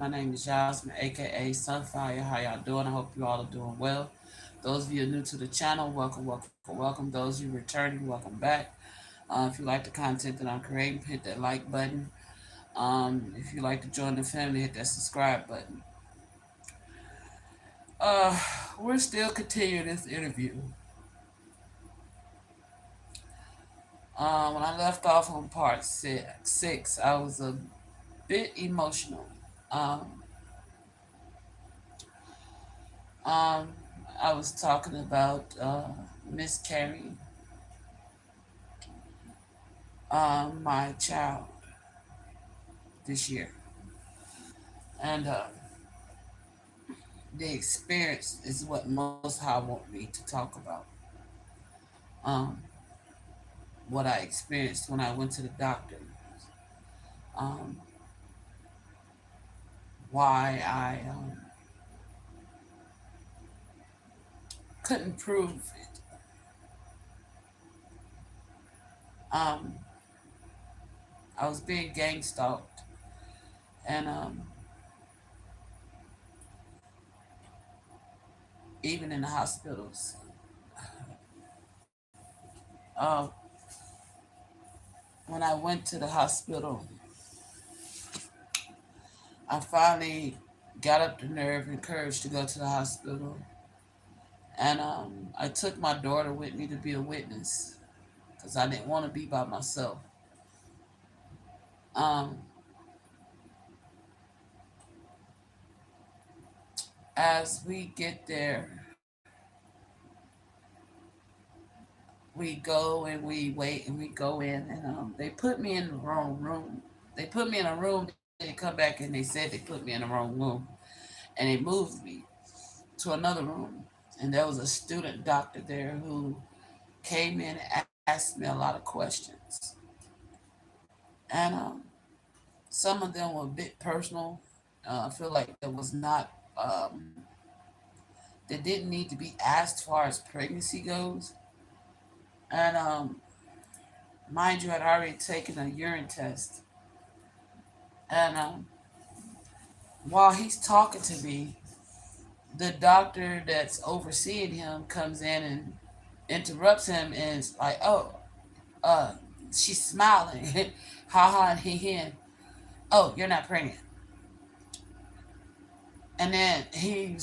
My name is Jasmine, aka Sunfire. How y'all doing? I hope you all are doing well. Those of you new to the channel, welcome, welcome, welcome. Those of you returning, welcome back. If you like the content that I'm creating, hit that like button. If you like to join the family, hit that subscribe button. Uh, we're still continuing this interview. When I left off on part six, I was a bit emotional. Um, um, I was talking about miscarrying my child this year, and the experience is what most high want me to talk about. Um, what I experienced when I went to the doctor, um, why I couldn't prove it. Um, I was being gang stalked, and even in the hospitals. Uh, when I went to the hospital, I finally got up the nerve and courage to go to the hospital. And I took my daughter with me to be a witness because I didn't want to be by myself. Um, as we get there, we go and we wait and we go in, and they put me in the wrong room. They put me in a room, they come back and they said they put me in the wrong room. And they moved me to another room. And there was a student doctor there who came in and asked me a lot of questions. And some of them were a bit personal. I feel like there was not, they didn't need to be asked as far as pregnancy goes. And mind you, I'd already taken a urine test. And while he's talking to me, the doctor that's overseeing him comes in and interrupts him and is like, "Oh, uh, she's smiling, ha ha and he. Oh, you're not pregnant." And then he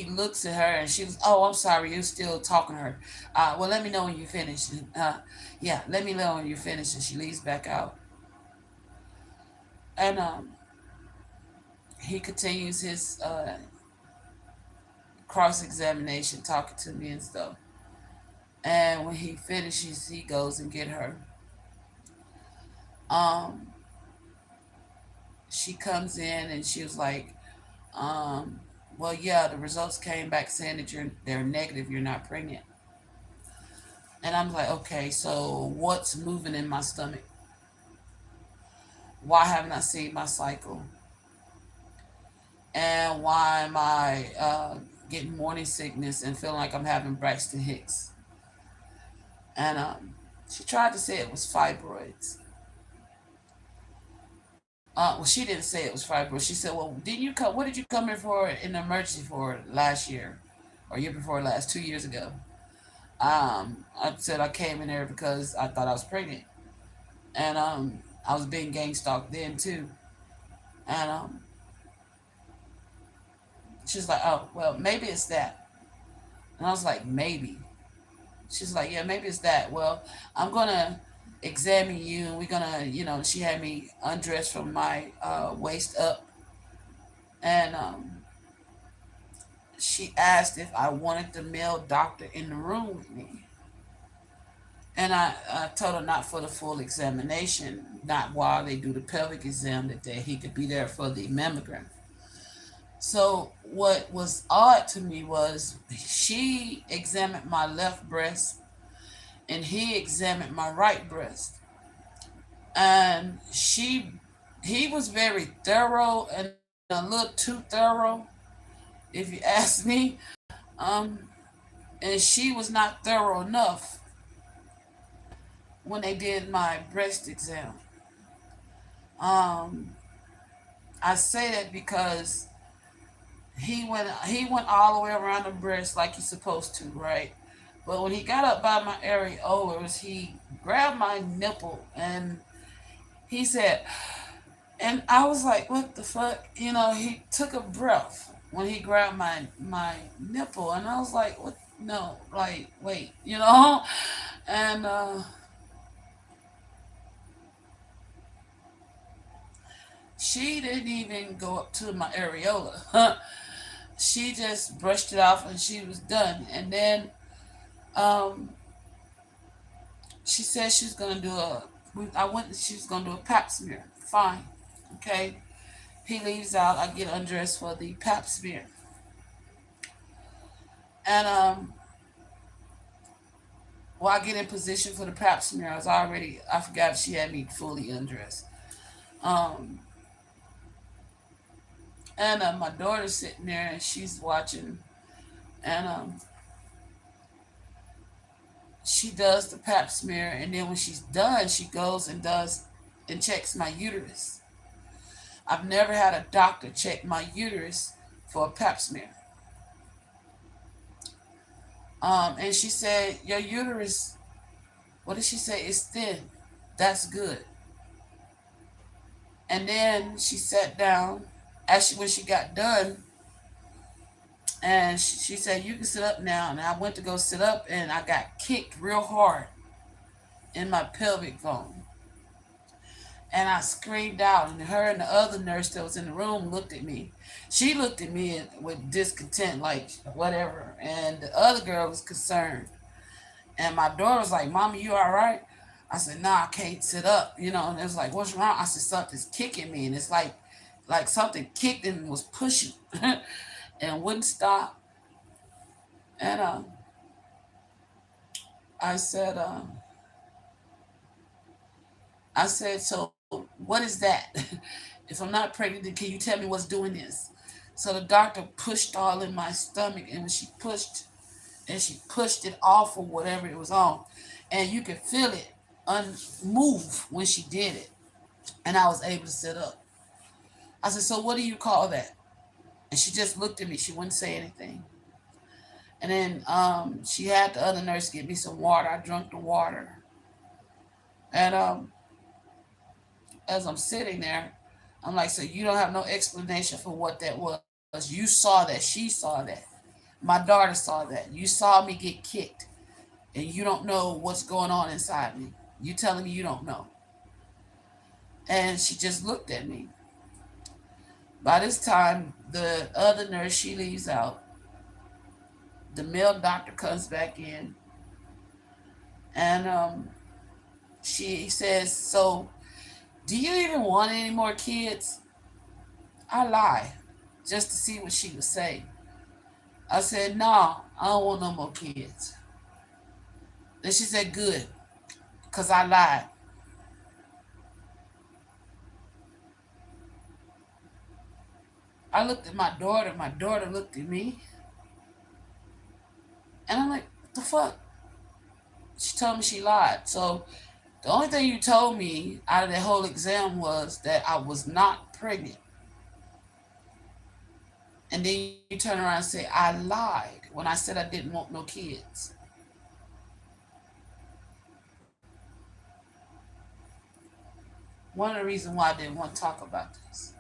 looks at her and she was, "Oh, I'm sorry, you're still talking to her. Well, let me know when you finish." Yeah, let me know when you finish. And she leaves back out. And he continues his cross examination, talking to me and stuff. And when he finishes, he goes and get her. Um, she comes in and she was like, um, "Well, yeah, the results came back saying that they're negative. You're not pregnant." And I'm like, "Okay, so what's moving in my stomach? Why haven't I seen my cycle? And why am I getting morning sickness and feeling like I'm having Braxton Hicks?" And she tried to say it was fibroids. Well, she didn't say it was fibroids. She said, "Well, didn't you come? What did you come in for in the emergency for last year, or year before last, 2 years ago?" I said I came in there because I thought I was pregnant, and I was being gang stalked then too. And she's like, "Oh, well, maybe it's that." And I was like, "Maybe." She's like, "Yeah, maybe it's that." Well, I'm gonna examine you, and we're gonna, she had me undressed from my waist up, and she asked if I wanted the male doctor in the room with me. And I told her not for the full examination, not while they do the pelvic exam, that he could be there for the mammogram. So what was odd to me was she examined my left breast and he examined my right breast. And he was very thorough and a little too thorough, if you ask me. Um, and she was not thorough enough when they did my breast exam. Um, I say that because he went all the way around the breast like he's supposed to, right? But when he got up by my areolas, he grabbed my nipple and he said, and I was like, "What the fuck?" He took a breath when he grabbed my nipple, and I was like, "What? No, like, wait, And she didn't even go up to my areola. She just brushed it off and she was done. And then um, she said she's gonna do a. I went. She was gonna do a pap smear. Fine, okay. He leaves out. I get undressed for the pap smear, and while I get in position for the pap smear, I forgot she had me fully undressed. Um, and my daughter's sitting there and she's watching, and she does the pap smear, and then when she's done, she goes and does and checks my uterus. I've never had a doctor check my uterus for a pap smear. And she said, "Your uterus, what did she say? Is thin. That's good." And then she sat down. When she got done, and she said, "You can sit up now." And I went to go sit up, and I got kicked real hard in my pelvic bone. And I screamed out, and her and the other nurse that was in the room looked at me. She looked at me with discontent, like whatever. And the other girl was concerned. And my daughter was like, "Mommy, you all right?" I said, "Nah, I can't sit up." And it was like, "What's wrong?" I said, "Something's kicking me." And it's like something kicked and was pushing and wouldn't stop. And I said, "So what is that? If I'm not pregnant, then can you tell me what's doing this?" So the doctor pushed all in my stomach, and when she pushed it off or whatever it was on, and you could feel it move when she did it, and I was able to sit up. I said, "So what do you call that?" And she just looked at me. She wouldn't say anything. And then she had the other nurse get me some water. I drank the water, and as I'm sitting there, I'm like, "So you don't have no explanation for what that was? You saw that. She saw that. My daughter saw that. You saw me get kicked, and you don't know what's going on inside me. You telling me you don't know?" And she just looked at me. By this time, the other nurse, she leaves out. The male doctor comes back in, and she says, "So, do you even want any more kids?" I lie, just to see what she would say. I said, "No, I don't want no more kids." Then she said, "Good, because I lied." I looked at my daughter looked at me, and I'm like, "What the fuck?" She told me she lied. So the only thing you told me out of the whole exam was that I was not pregnant. And then you turn around and say, "I lied when I said I didn't want no kids." One of the reasons why I didn't want to talk about this.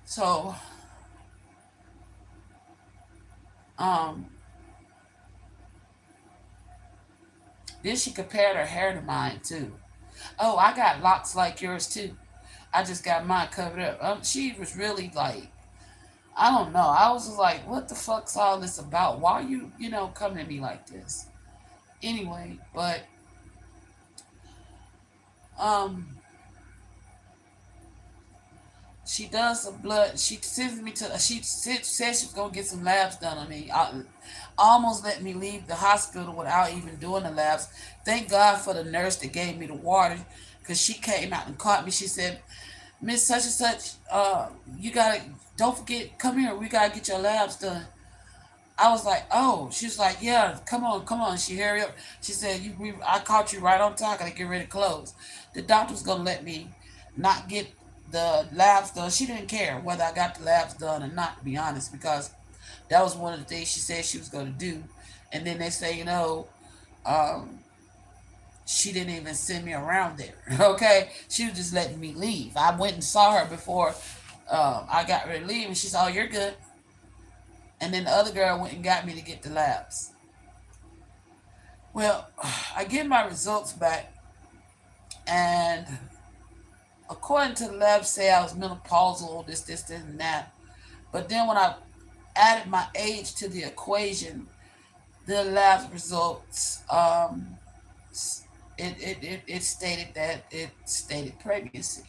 So, um, then she compared her hair to mine too. "Oh, I got locks like yours too. I just got mine covered up." She was really like, I don't know. I was just like, "What the fuck's all this about? Why are you, coming at me like this?" Anyway, but um, she does some blood. She sends me to. Said she's gonna get some labs done on me. Almost let me leave the hospital without even doing the labs. Thank God for the nurse that gave me the water, because she came out and caught me. She said, "Miss such and such, you gotta don't forget. Come here. We gotta get your labs done." I was like, "Oh." She was like, "Yeah, come on, come on." She hurry up. She said, I caught you right on time. I gotta get ready to close. The doctor was gonna let me not get the labs done. She didn't care whether I got the labs done or not, to be honest, because that was one of the things she said she was going to do. And then they say, um, she didn't even send me around there. Okay, she was just letting me leave. I went and saw her before I got ready to leave, and she said, "Oh, you're good." And then the other girl went and got me to get the labs. Well, I get my results back, and according to the lab, say I was menopausal, this, and that. But then when I added my age to the equation, the lab results, it stated that it stated pregnancy.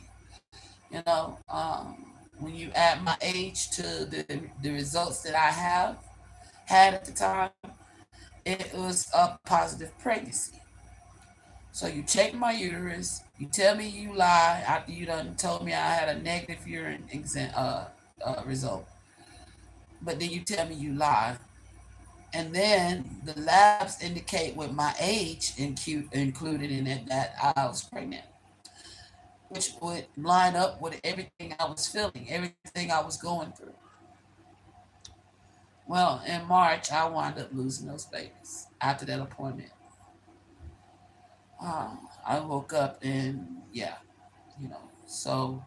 You know, when you add my age to the results that I have had at the time, it was a positive pregnancy. So you check my uterus, you tell me you lie after you done told me I had a negative urine result, but then you tell me you lie, and then the labs indicate with my age included in it that I was pregnant, which would line up with everything I was feeling, everything I was going through. Well, in March, I wound up losing those babies after that appointment. I woke up and yeah, so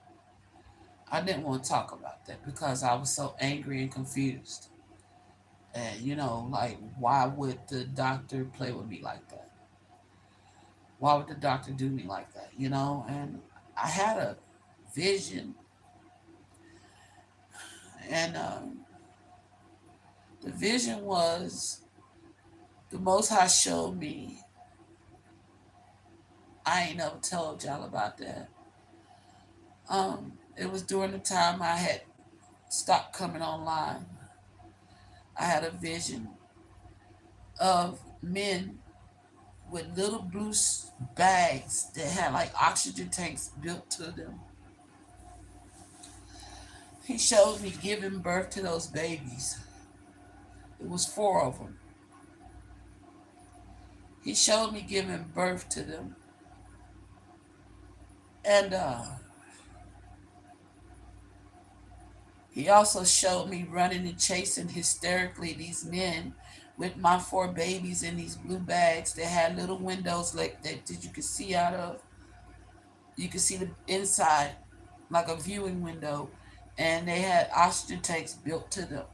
I didn't want to talk about that because I was so angry and confused. And like, why would the doctor play with me like that? Why would the doctor do me like that? And I had a vision, and the vision was the Most High showed me. I ain't never told y'all about that. It was during the time I had stopped coming online. I had a vision of men with little blue bags that had like oxygen tanks built to them. He showed me giving birth to those babies. It was four of them. He showed me giving birth to them. And he also showed me running and chasing hysterically these men with my four babies in these blue bags that had little windows like that you could see out of. You could see the inside like a viewing window, and they had oxygen tanks built to them.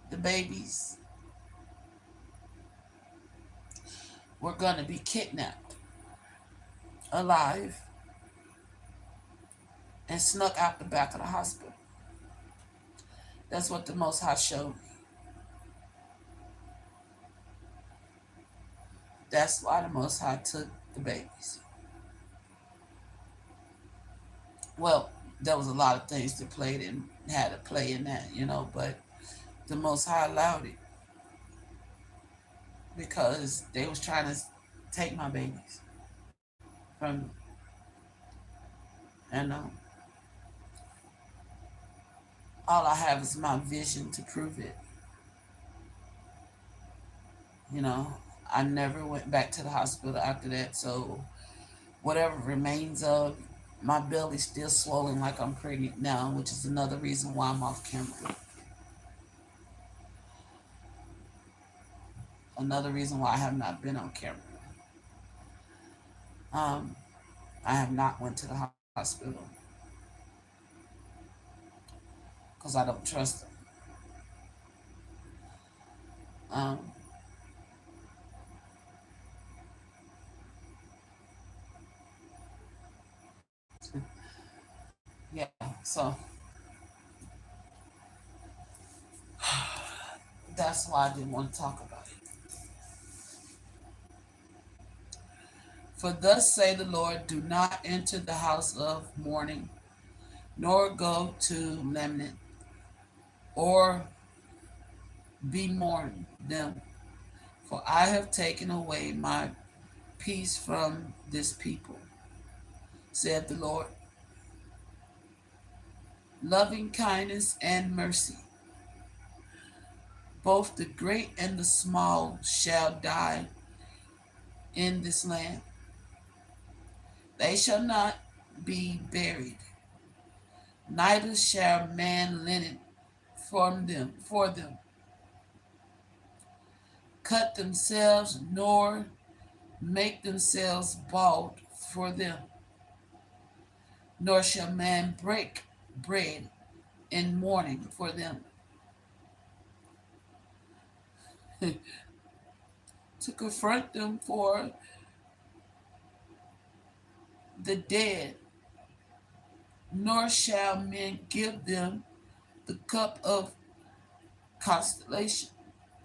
The babies were going to be kidnapped alive and snuck out the back of the hospital. That's what the Most High showed me. That's why the Most High took the babies. Well, there was a lot of things that played and had to play in that, but the Most High allowed it because they was trying to take my babies from me. And all I have is my vision to prove it. You know, I never went back to the hospital after that. So whatever remains of my belly still swollen like I'm pregnant now, which is another reason why I'm off camera. Another reason why I have not been on camera. Um, I have not went to the hospital because I don't trust them. Um, yeah, so that's why I didn't want to talk about it. For thus say the Lord, do not enter the house of mourning, nor go to lament, or be mourn them. For I have taken away my peace from this people, said the Lord. Loving kindness and mercy, both the great and the small, shall die in this land. They shall not be buried, neither shall man linen for them, cut themselves, nor make themselves bald for them, nor shall man break bread in mourning for them, to confront them for the dead, nor shall men give them the cup of consolation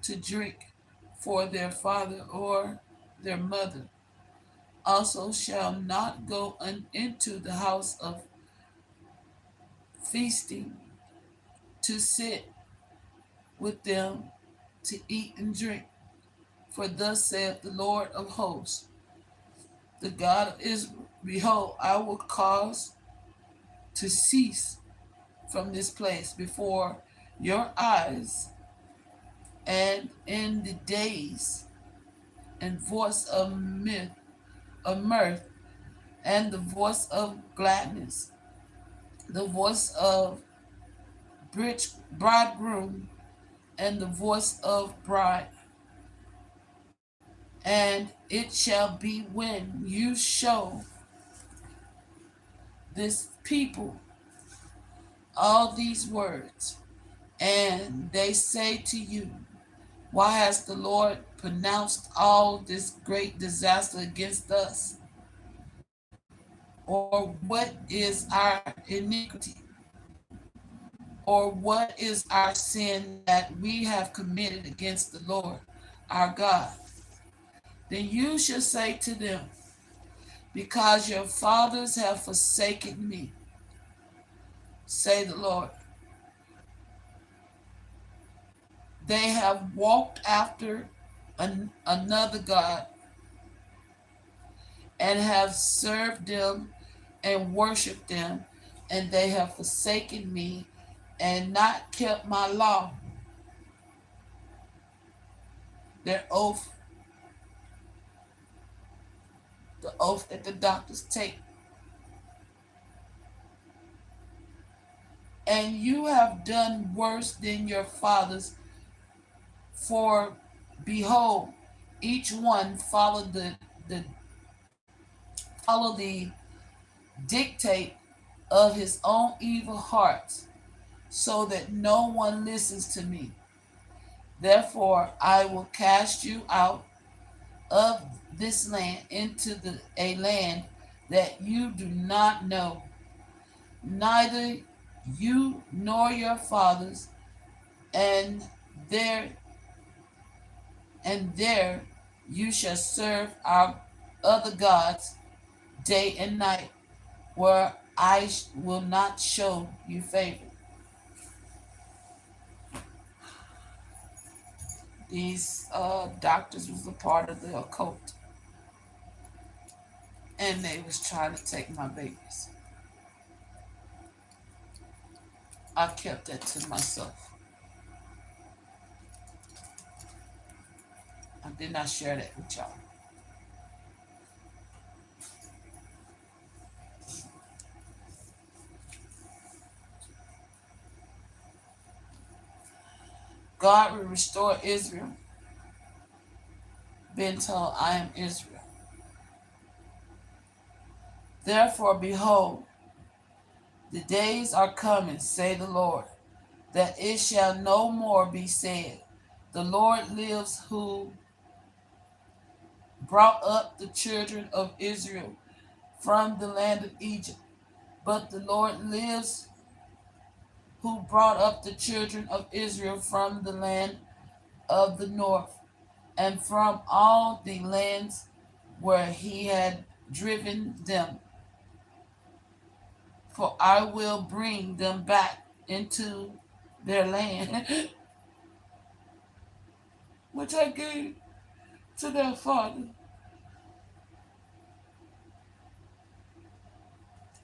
to drink for their father or their mother. Also shall not go into the house of feasting to sit with them to eat and drink. For thus saith the Lord of hosts, the God of Israel, behold, I will cause to cease from this place before your eyes, and in the days and voice of mirth, and the voice of gladness, the voice of bridegroom, and the voice of bride. And it shall be when you show this people all these words, and they say to you, why has the Lord pronounced all this great disaster against us? Or what is our iniquity? Or what is our sin that we have committed against the Lord our God? Then you shall say to them, because your fathers have forsaken me, say the Lord. They have walked after another God and have served them and worshiped them, and they have forsaken me and not kept my law, their oath, the oath that the doctors take. And you have done worse than your fathers, for behold, each one followed the dictate of his own evil hearts, so that no one listens to me. Therefore I will cast you out of this land into a land that you do not know, neither you nor your fathers, and there there you shall serve our other gods day and night, where I will not show you favor. These doctors was a part of the occult, and they was trying to take my babies. I kept that to myself. I did not share that with y'all. God will restore Israel. Been told, I am Israel. Therefore, behold, the days are coming, say the Lord, that it shall no more be said, the Lord lives who brought up the children of Israel from the land of Egypt. But the Lord lives who brought up the children of Israel from the land of the north, and from all the lands where he had driven them. For I will bring them back into their land, which I gave to their father.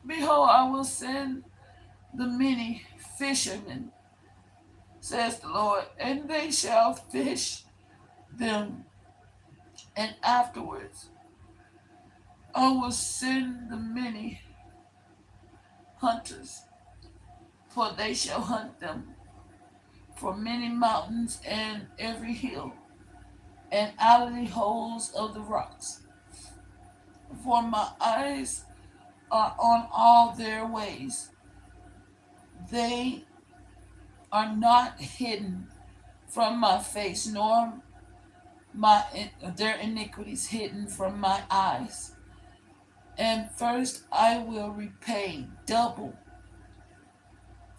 Behold, I will send the many fishermen, says the Lord, and they shall fish them, and afterwards I will send the many hunters, for they shall hunt them for many mountains and every hill, and out of the holes of the rocks. For my eyes are on all their ways. They are not hidden from my face, nor my their iniquities hidden from my eyes. And first I will repay double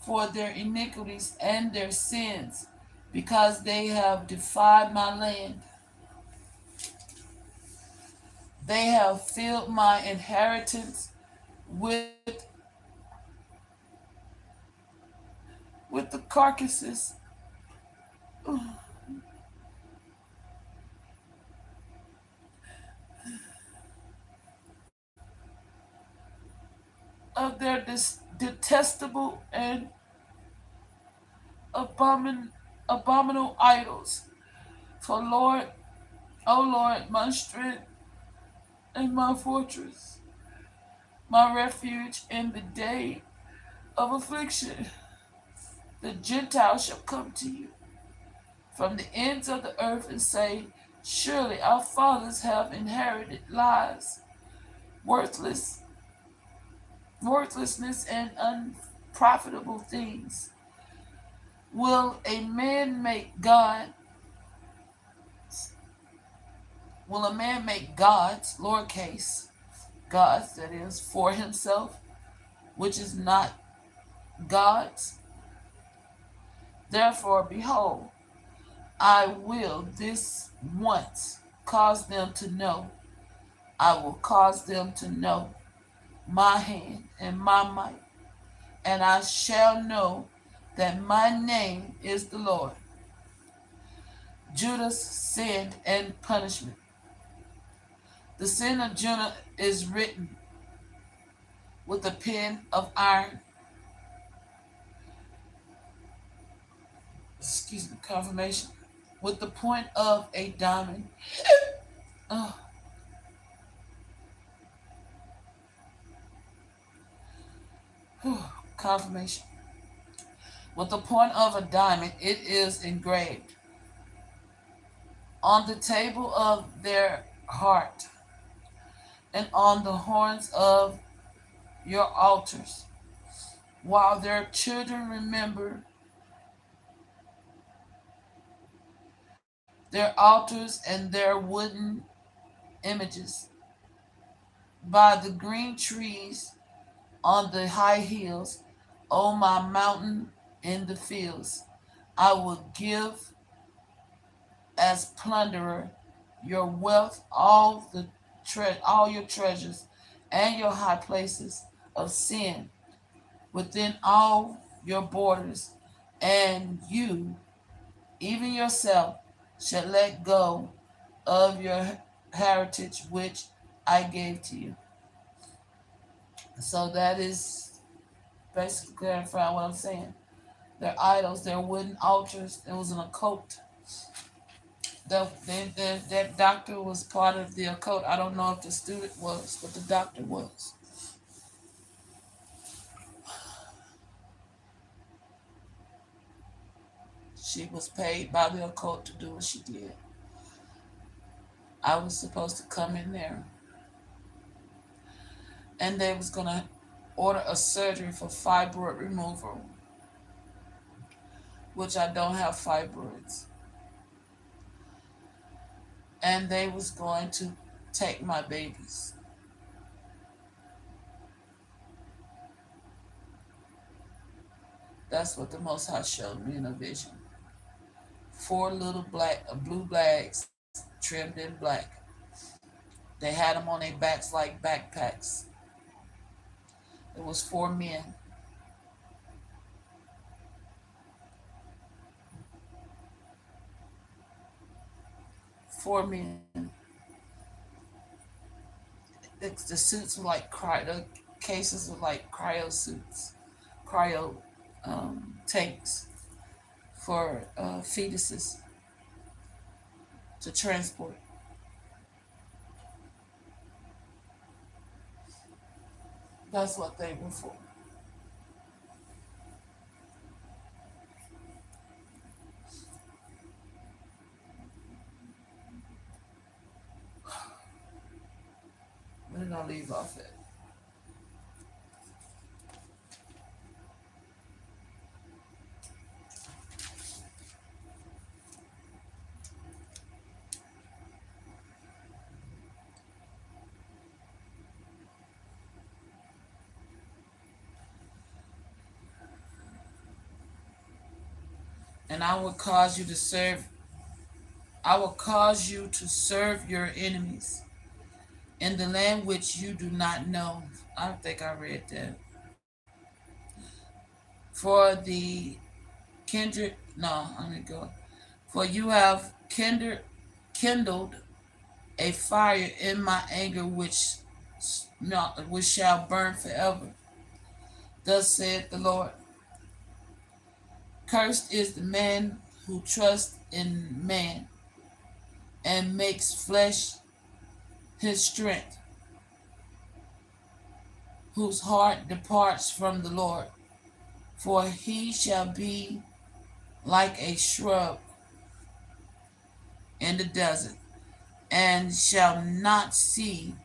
for their iniquities and their sins, because they have defied my land. They have filled my inheritance with the carcasses of their detestable and abominable idols. For Lord, O Lord, my strength and my fortress, my refuge in the day of affliction, the Gentiles shall come to you from the ends of the earth and say, surely our fathers have inherited lies, worthless, worthlessness, and unprofitable things. Will a man make God? Will a man make gods, lowercase gods, that is, for himself, which is not God's? Therefore, behold, I will this once cause them to know. I will cause them to know my hand and my might, and I shall know that my name is the Lord. Judah's sin and punishment. The sin of Judah is written with a pen of iron. Excuse me, confirmation. With the point of a diamond. Oh, confirmation. With the point of a diamond, it is engraved on the table of their heart and on the horns of your altars, while their children remember their altars and their wooden images. By the green trees on the high hills, O my mountain in the fields, I will give as plunderer your wealth, all your treasures, and your high places of sin within all your borders, and you, even yourself, shall let go of your heritage which I gave to you. So that is basically clarifying what I'm saying. Their idols, their wooden altars, it was an occult. That doctor was part of the occult. I don't know if the student was, but the doctor was. She was paid by the occult to do what she did. I was supposed to come in there, and they was gonna order a surgery for fibroid removal, which I don't have fibroids, and they was going to take my babies. That's what the Most High showed me in a vision. Four little blue bags trimmed in black. They had them on their backs like backpacks. It was four men. Four men. The suits were like the cases were like cryo suits, cryo tanks for fetuses to transport. That's what they were for. We're gonna leave off it. And I will cause you to serve. I will cause you to serve your enemies in the land which you do not know. I don't think I read that. For the kindred, no, I'm gonna go. For you have kindled a fire in my anger, which shall burn forever. Thus saith the Lord. Cursed is the man who trusts in man and makes flesh his strength, whose heart departs from the Lord. For he shall be like a shrub in the desert, and shall not see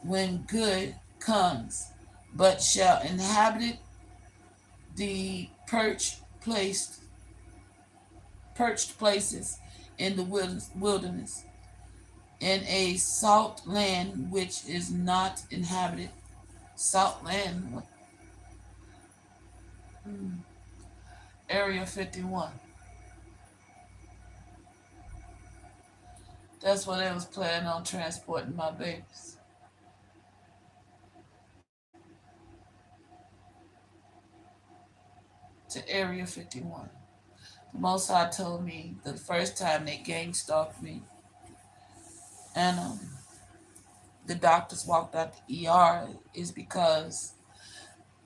when good comes, but shall inhabit the perched places in the wilderness, in a salt land which is not inhabited. Salt land, Area 51. That's where they was planning on transporting my babies. To Area 51. The Most High told me the first time they gang stalked me, and the doctors walked out the ER, is because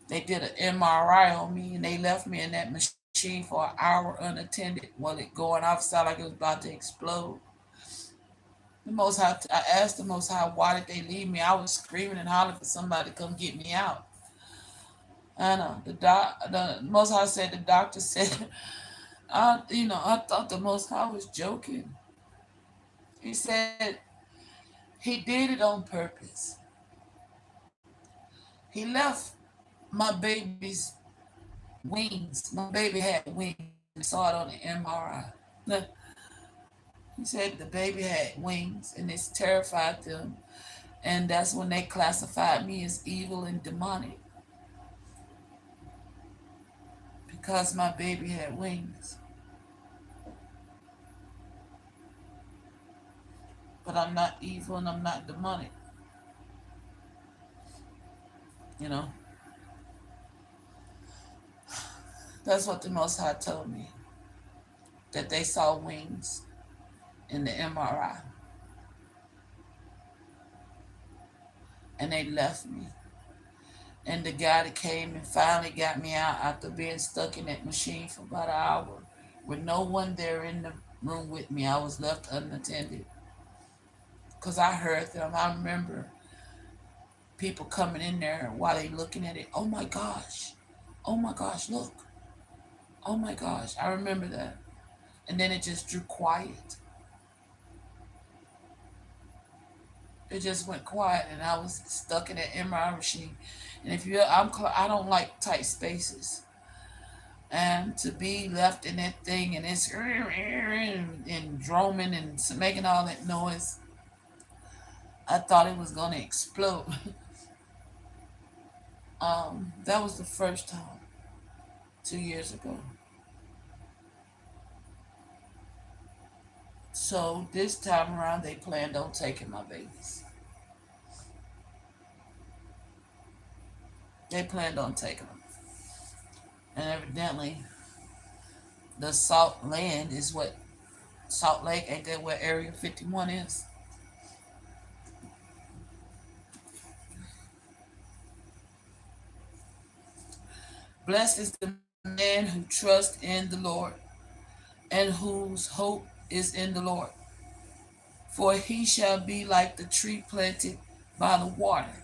they did an MRI on me and they left me in that machine for an hour unattended while it going off, sounded like it was about to explode. The Most High, I asked the Most High, why did they leave me? I was screaming and hollering for somebody to come get me out. And the Most High said, the doctor said, I thought the Most High was joking. He said he did it on purpose. He left my baby's wings. My baby had wings. I saw it on the MRI. He said the baby had wings and it's terrified them. And that's when they classified me as evil and demonic. Because my baby had wings. But I'm not evil and I'm not demonic. You know? That's what the Most High told me. That they saw wings in the MRI. And they left me. And the guy that came and finally got me out after being stuck in that machine for about an hour with no one there in the room with me, I was left unattended. Because I heard them. I remember people coming in there while they looking at it. Oh my gosh. Oh my gosh, look. Oh my gosh. I remember that. And then it just drew quiet. It just went quiet, and I was stuck in that MRI machine. And I don't like tight spaces, and to be left in that thing and it's and drumming and making all that noise, I thought it was gonna explode. That was the first time, 2 years ago. So this time around, they planned on taking my babies. They planned on taking them. And evidently, the Salt Land is what Salt Lake, ain't that where Area 51 is? Blessed is the man who trusts in the Lord and whose hope is in the Lord. For he shall be like the tree planted by the water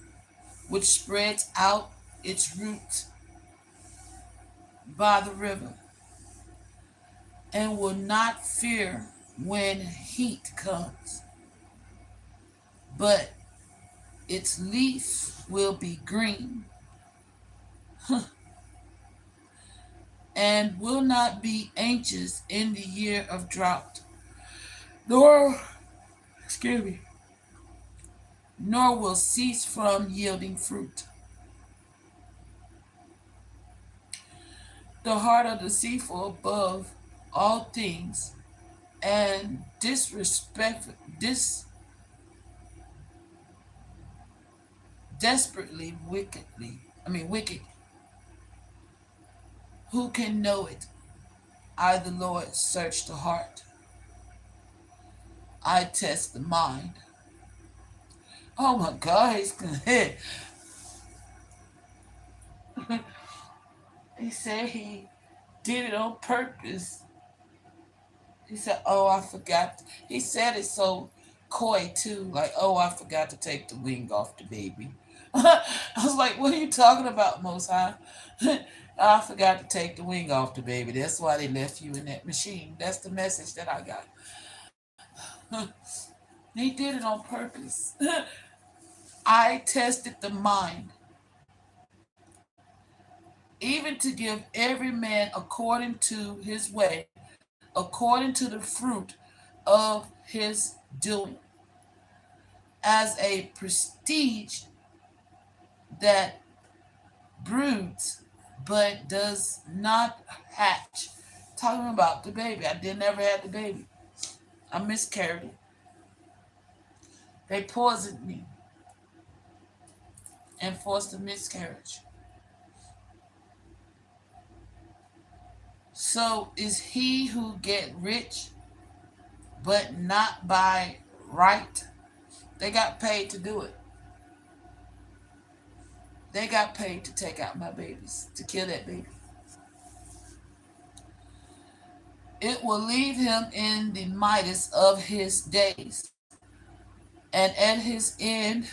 which spreads out its roots by the river, and will not fear when heat comes, but its leaf will be green, and will not be anxious in the year of drought, nor, excuse me, nor will cease from yielding fruit. The heart of the deceitful above all things, and desperately wicked. Who can know it? I, the Lord, search the heart. I test the mind. Oh my God, he's good. He said he did it on purpose. He said, "Oh, I forgot." He said it so coy too, like, "Oh, I forgot to take the wing off the baby." I was like, "What are you talking about, Most High?" I forgot to take the wing off the baby. That's why they left you in that machine. That's the message that I got. He did it on purpose. I tested the mind, even to give every man according to his way, according to the fruit of his doing, as a prestige that broods but does not hatch. Talking about the baby. I did never had the baby. I miscarried it. They poisoned me and forced a miscarriage. So is he who get rich, but not by right. They got paid to do it. They got paid to take out my babies, to kill that baby. It will leave him in the Midas of his days, and at his end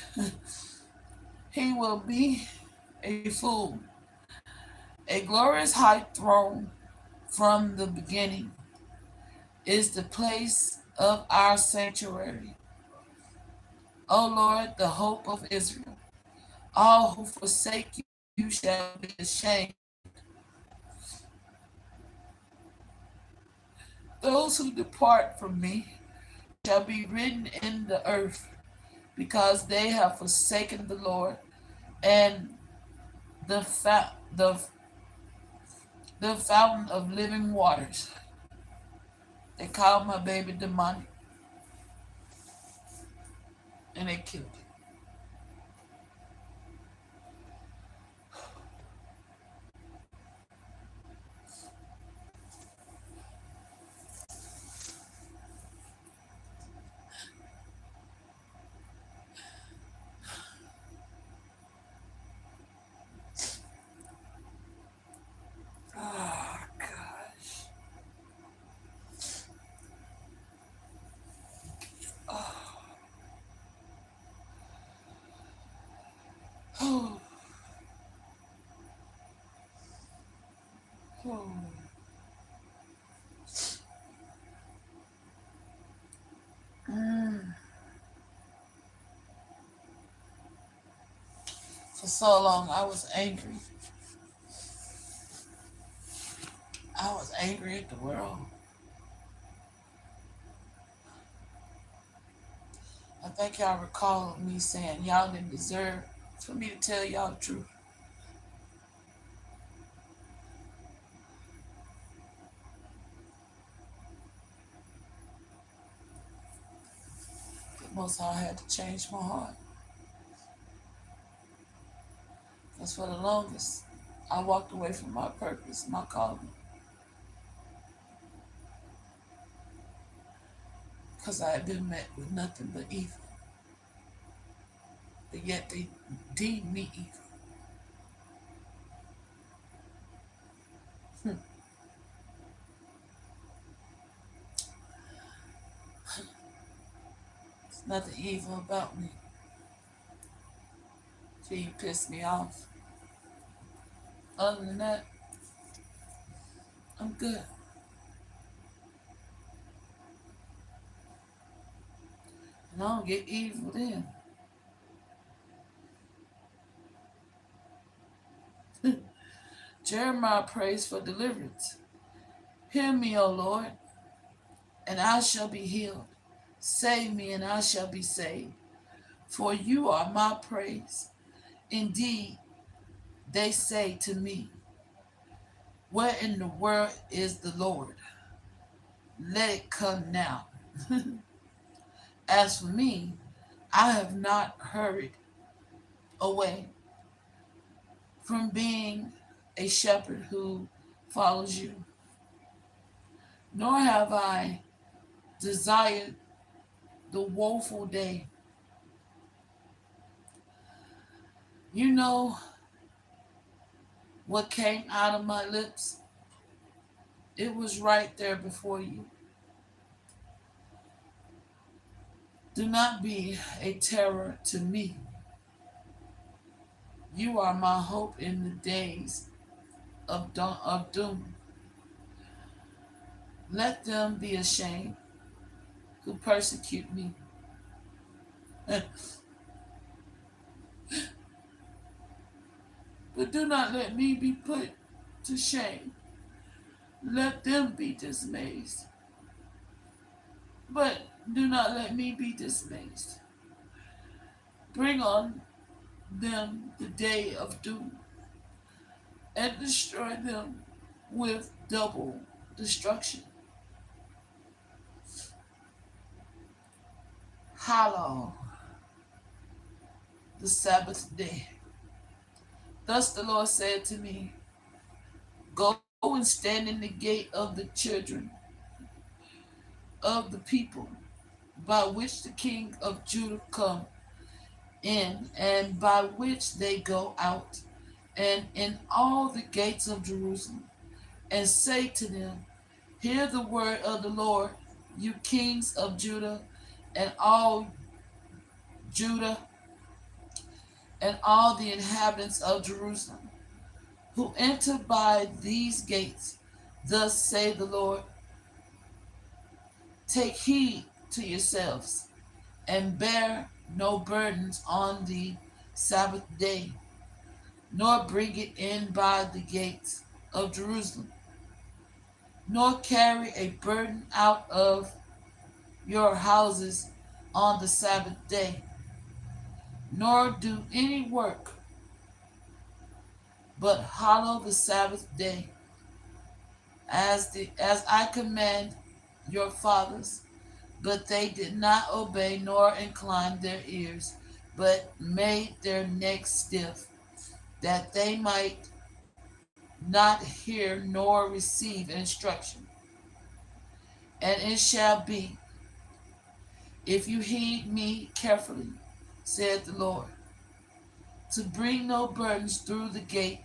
he will be a fool. A glorious high throne from the beginning is the place of our sanctuary. O Lord, the hope of Israel. All who forsake you shall be ashamed. Those who depart from me shall be written in the earth, because they have forsaken the Lord and the fountain of living waters. They called my baby demonic, and they killed it. Oh gosh. Oh, oh. Mm. For so long, I was angry. I was angry at the world. I think y'all recall me saying y'all didn't deserve for me to tell y'all the truth. But most I had to change my heart. Because for the longest, I walked away from my purpose, my calling. Because I had been met with nothing but evil. But yet they deemed me evil. Hmm. There's nothing evil about me. till you piss me off. Other than that, I'm good. And I don't get evil then. Jeremiah prays for deliverance. Hear me, O Lord, and I shall be healed. Save me, and I shall be saved. For you are my praise. Indeed, they say to me, where in the world is the Lord? Let it come now. As for me, I have not hurried away from being a shepherd who follows you, nor have I desired the woeful day. You know what came out of my lips? It was right there before you. Do not be a terror to me. You are my hope in the days of doom. Let them be ashamed who persecute me. But do not let me be put to shame. Let them be dismayed. But do not let me be dismayed. Bring on them the day of doom and destroy them with double destruction. Hallow the Sabbath day. Thus the Lord said to me, go and stand in the gate of the children of the people, by which the king of Judah come in, and by which they go out, and in all the gates of Jerusalem, and say to them, hear the word of the Lord, you kings of Judah, and all Judah, and all the inhabitants of Jerusalem, who enter by these gates. Thus say the Lord, take heed to yourselves, and bear no burdens on the Sabbath day, nor bring it in by the gates of Jerusalem, nor carry a burden out of your houses on the Sabbath day, nor do any work, but hallow the Sabbath day, as I command your fathers. But they did not obey nor incline their ears, but made their necks stiff, that they might not hear nor receive instruction. And it shall be, if you heed me carefully, said the Lord, to bring no burdens through the gate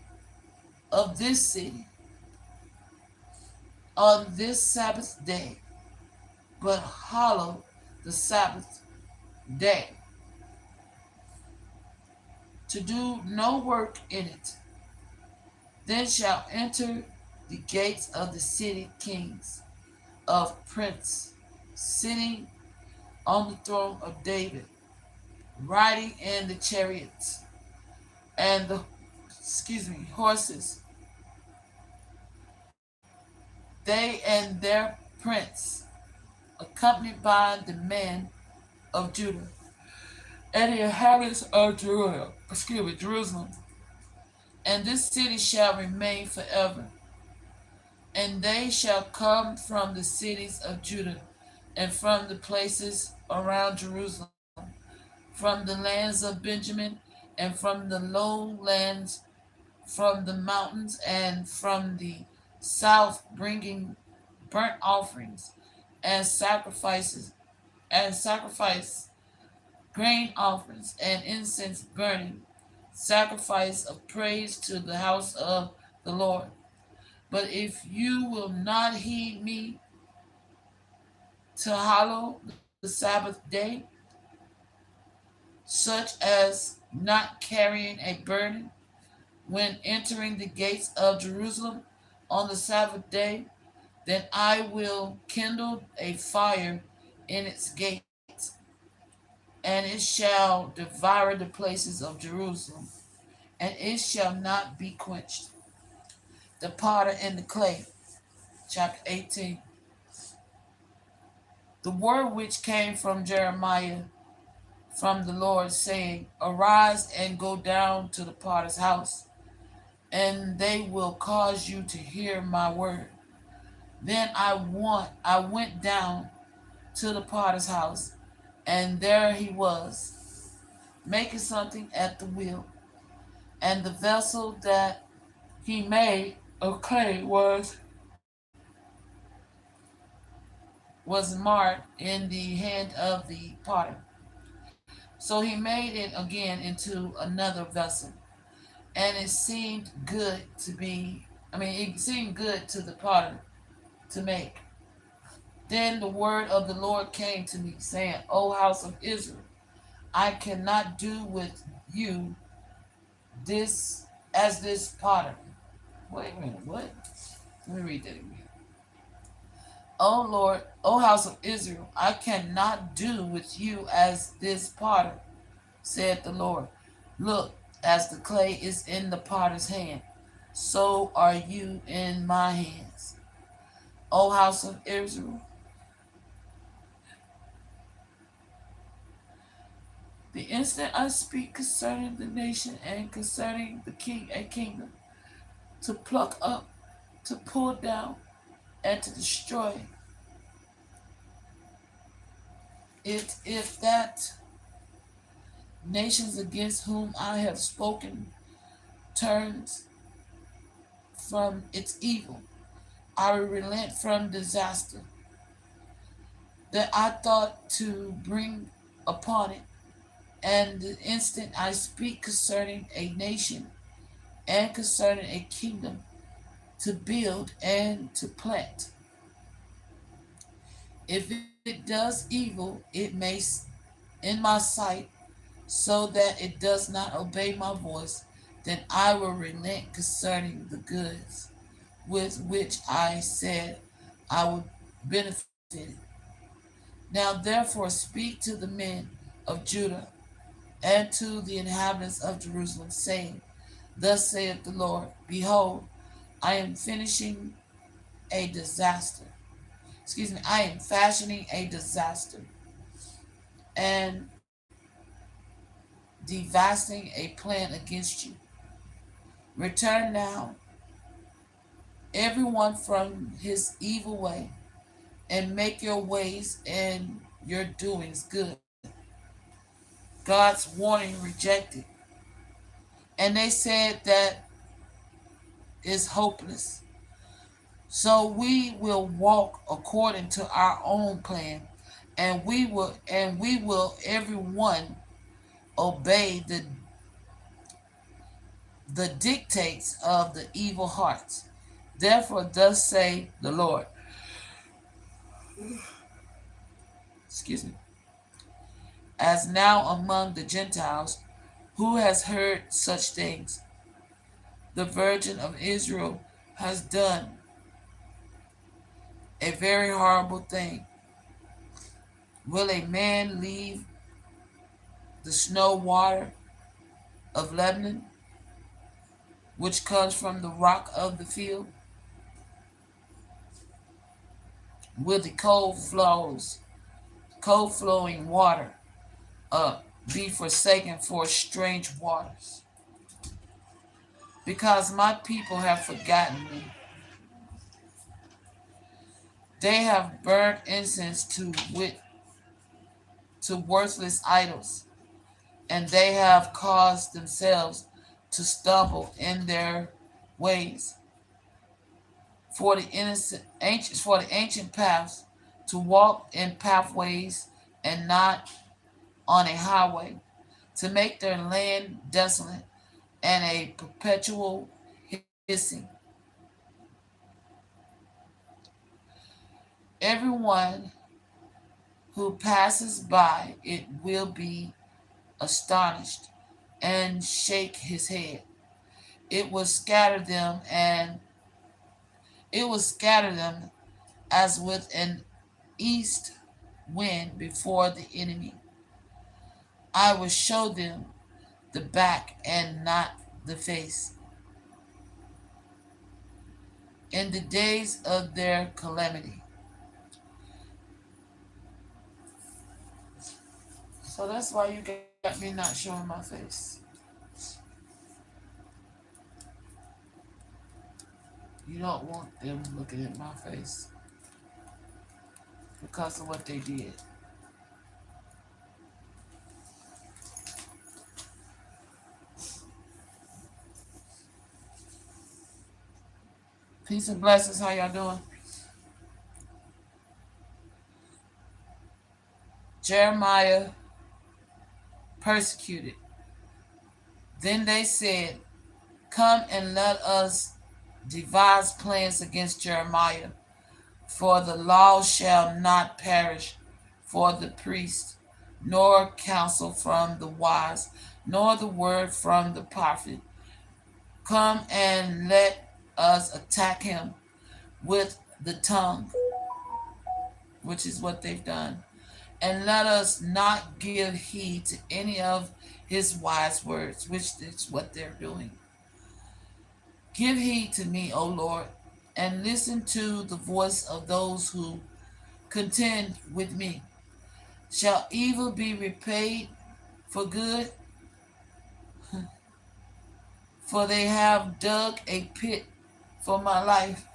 of this city on this Sabbath day, but hallow the Sabbath day, to do no work in it. Then shall enter the gates of the city kings of prince, sitting on the throne of David, riding in the chariots and the horses, they and their prince, accompanied by the men of Judah and the inhabitants of Jerusalem. And this city shall remain forever. And they shall come from the cities of Judah and from the places around Jerusalem, from the lands of Benjamin and from the lowlands, from the mountains and from the south, bringing burnt offerings and sacrifice grain offerings and incense burning, sacrifice of praise to the house of the Lord. But if you will not heed me to hallow the Sabbath day, such as not carrying a burden, when entering the gates of Jerusalem on the Sabbath day, then I will kindle a fire in its gates, and it shall devour the places of Jerusalem, and it shall not be quenched. The potter and the clay, chapter 18. The word which came from Jeremiah from the Lord, saying, Arise and go down to the potter's house, and they will cause you to hear my word. Then I went down to the potter's house, and there he was, making something at the wheel. And the vessel that he made of clay was marred in the hand of the potter. So he made it again into another vessel, and it seemed good to be. It seemed good to the potter to make. Then the word of the Lord came to me, saying, O house of Israel, I cannot do with you this as this potter. Wait a minute, what? Let me read that again. O Lord, O house of Israel, I cannot do with you as this potter, said the Lord. Look, as the clay is in the potter's hand, so are you in my hands. O house of Israel, the instant I speak concerning the nation and concerning the king and kingdom, to pluck up, to pull down, and to destroy it, if that nations against whom I have spoken turns from its evil, I will relent from disaster that I thought to bring upon it. And the instant I speak concerning a nation and concerning a kingdom to build and to plant, if it does evil, it may in my sight, so that it does not obey my voice, then I will relent concerning the goods with which I said I would benefit it. Now therefore speak to the men of Judah and to the inhabitants of Jerusalem, saying, Thus saith the Lord, Behold, I am finishing a disaster. I am fashioning a disaster and devising a plan against you. Return now, everyone from his evil way, and make your ways and your doings good. God's warning rejected. And they said that is hopeless. So we will walk according to our own plan, and we will everyone obey the dictates of the evil hearts. Therefore, thus say the Lord, excuse me, as now among the Gentiles, who has heard such things? The Virgin of Israel has done a very horrible thing. Will a man leave the snow water of Lebanon, which comes from the rock of the field? Will the cold flowing water be forsaken for strange waters? Because my people have forgotten me. They have burned incense to worthless idols, and they have caused themselves to stumble in their ways. For the ancient paths, to walk in pathways and not on a highway, to make their land desolate and a perpetual hissing. Everyone who passes by it will be astonished and shake his head. It will scatter them, and it will scatter them as with an east wind before the enemy. I will show them the back and not the face. In the days of their calamity. So that's why you got me not showing my face. You don't want them looking at my face because of what they did. Peace and blessings. How y'all doing? Jeremiah persecuted. Then they said, come and let us devise plans against Jeremiah, for the law shall not perish for the priest, nor counsel from the wise, nor the word from the prophet. Come and let us attack him with the tongue, which is what they've done, and let us not give heed to any of his wise words, which is what they're doing. Give heed to me, O Lord, and listen to the voice of those who contend with me. Shall evil be repaid for good? For they have dug a pit for my life.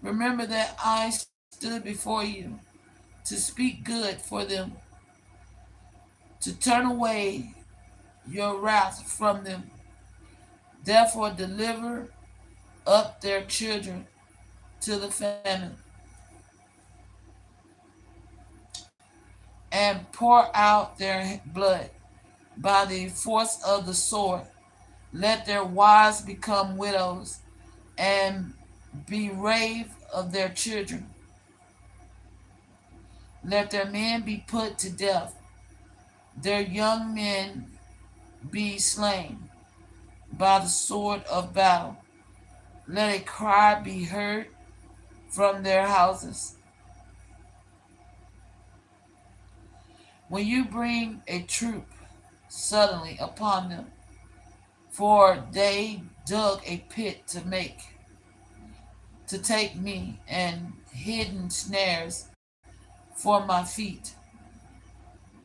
Remember that I stood before you to speak good for them, to turn away your wrath from them. Therefore deliver up their children to the famine, and pour out their blood by the force of the sword. Let their wives become widows, and bereave of their children. Let their men be put to death, their young men be slain by the sword of battle. Let a cry be heard from their houses. When you bring a troop suddenly upon them, for they dug a pit to take me, and hidden snares for my feet.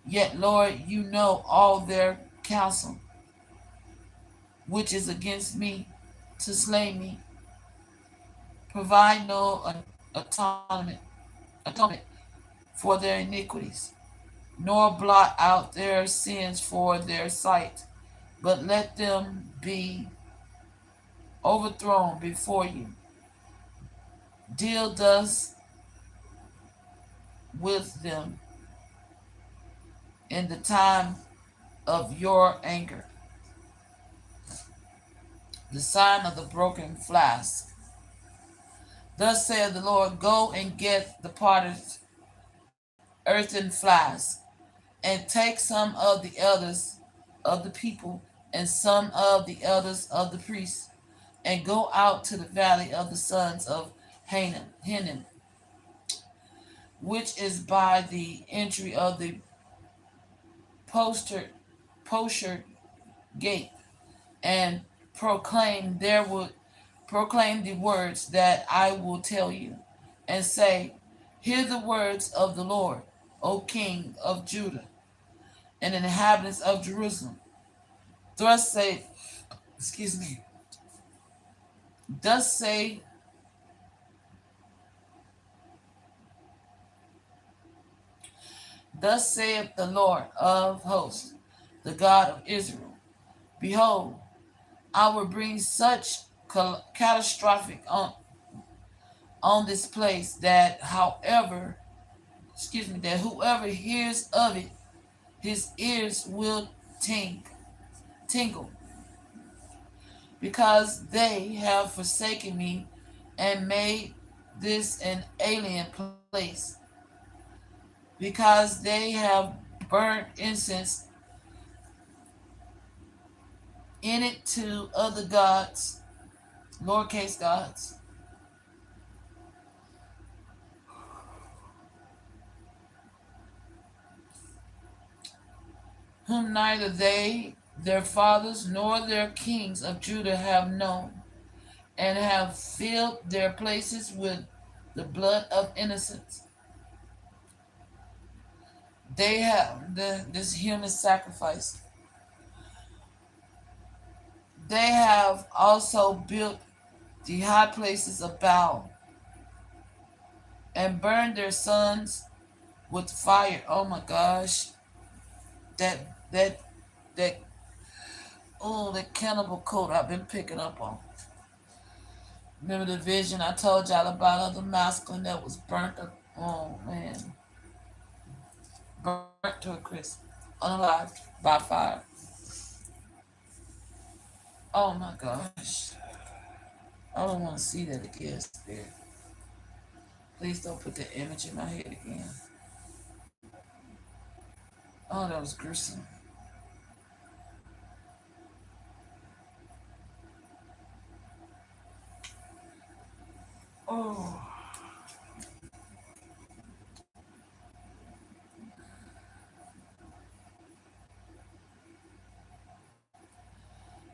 Yet, Lord, you know all their counsel, which is against me, to slay me. Provide no atonement for their iniquities, nor blot out their sins for their sight, but let them be overthrown before you. Deal thus with them in the time of your anger. The sign of the broken flask. Thus saith the Lord, go and get the potted earthen flask, and take some of the elders of the people, and some of the elders of the priests, and go out to the valley of the sons of Hinnom, which is by the entry of the postern gate, and proclaim the words that I will tell you, and say, hear the words of the Lord, O King of Judah, and inhabitants of Jerusalem. Thus say, thus say Thus saith the Lord of hosts, the God of Israel, behold, I will bring such catastrophic on this place that that whoever hears of it, his ears will tingle, because they have forsaken me and made this an alien place, because they have burnt incense in it to other gods, lowercase gods, whom neither they, their fathers, nor their kings of Judah have known, and have filled their places with the blood of innocents. They have this human sacrifice. They have also built the high places of Baal and burned their sons with fire. Oh my gosh. That that oh, that cannibal coat I've been picking up on. Remember the vision I told y'all about of the masculine that was burnt up? Oh man. Burnt to a crisp. Unalive by fire. Oh my gosh. I don't want to see that again, Spirit. Please don't put that image in my head again. Oh, that was gruesome. Oh.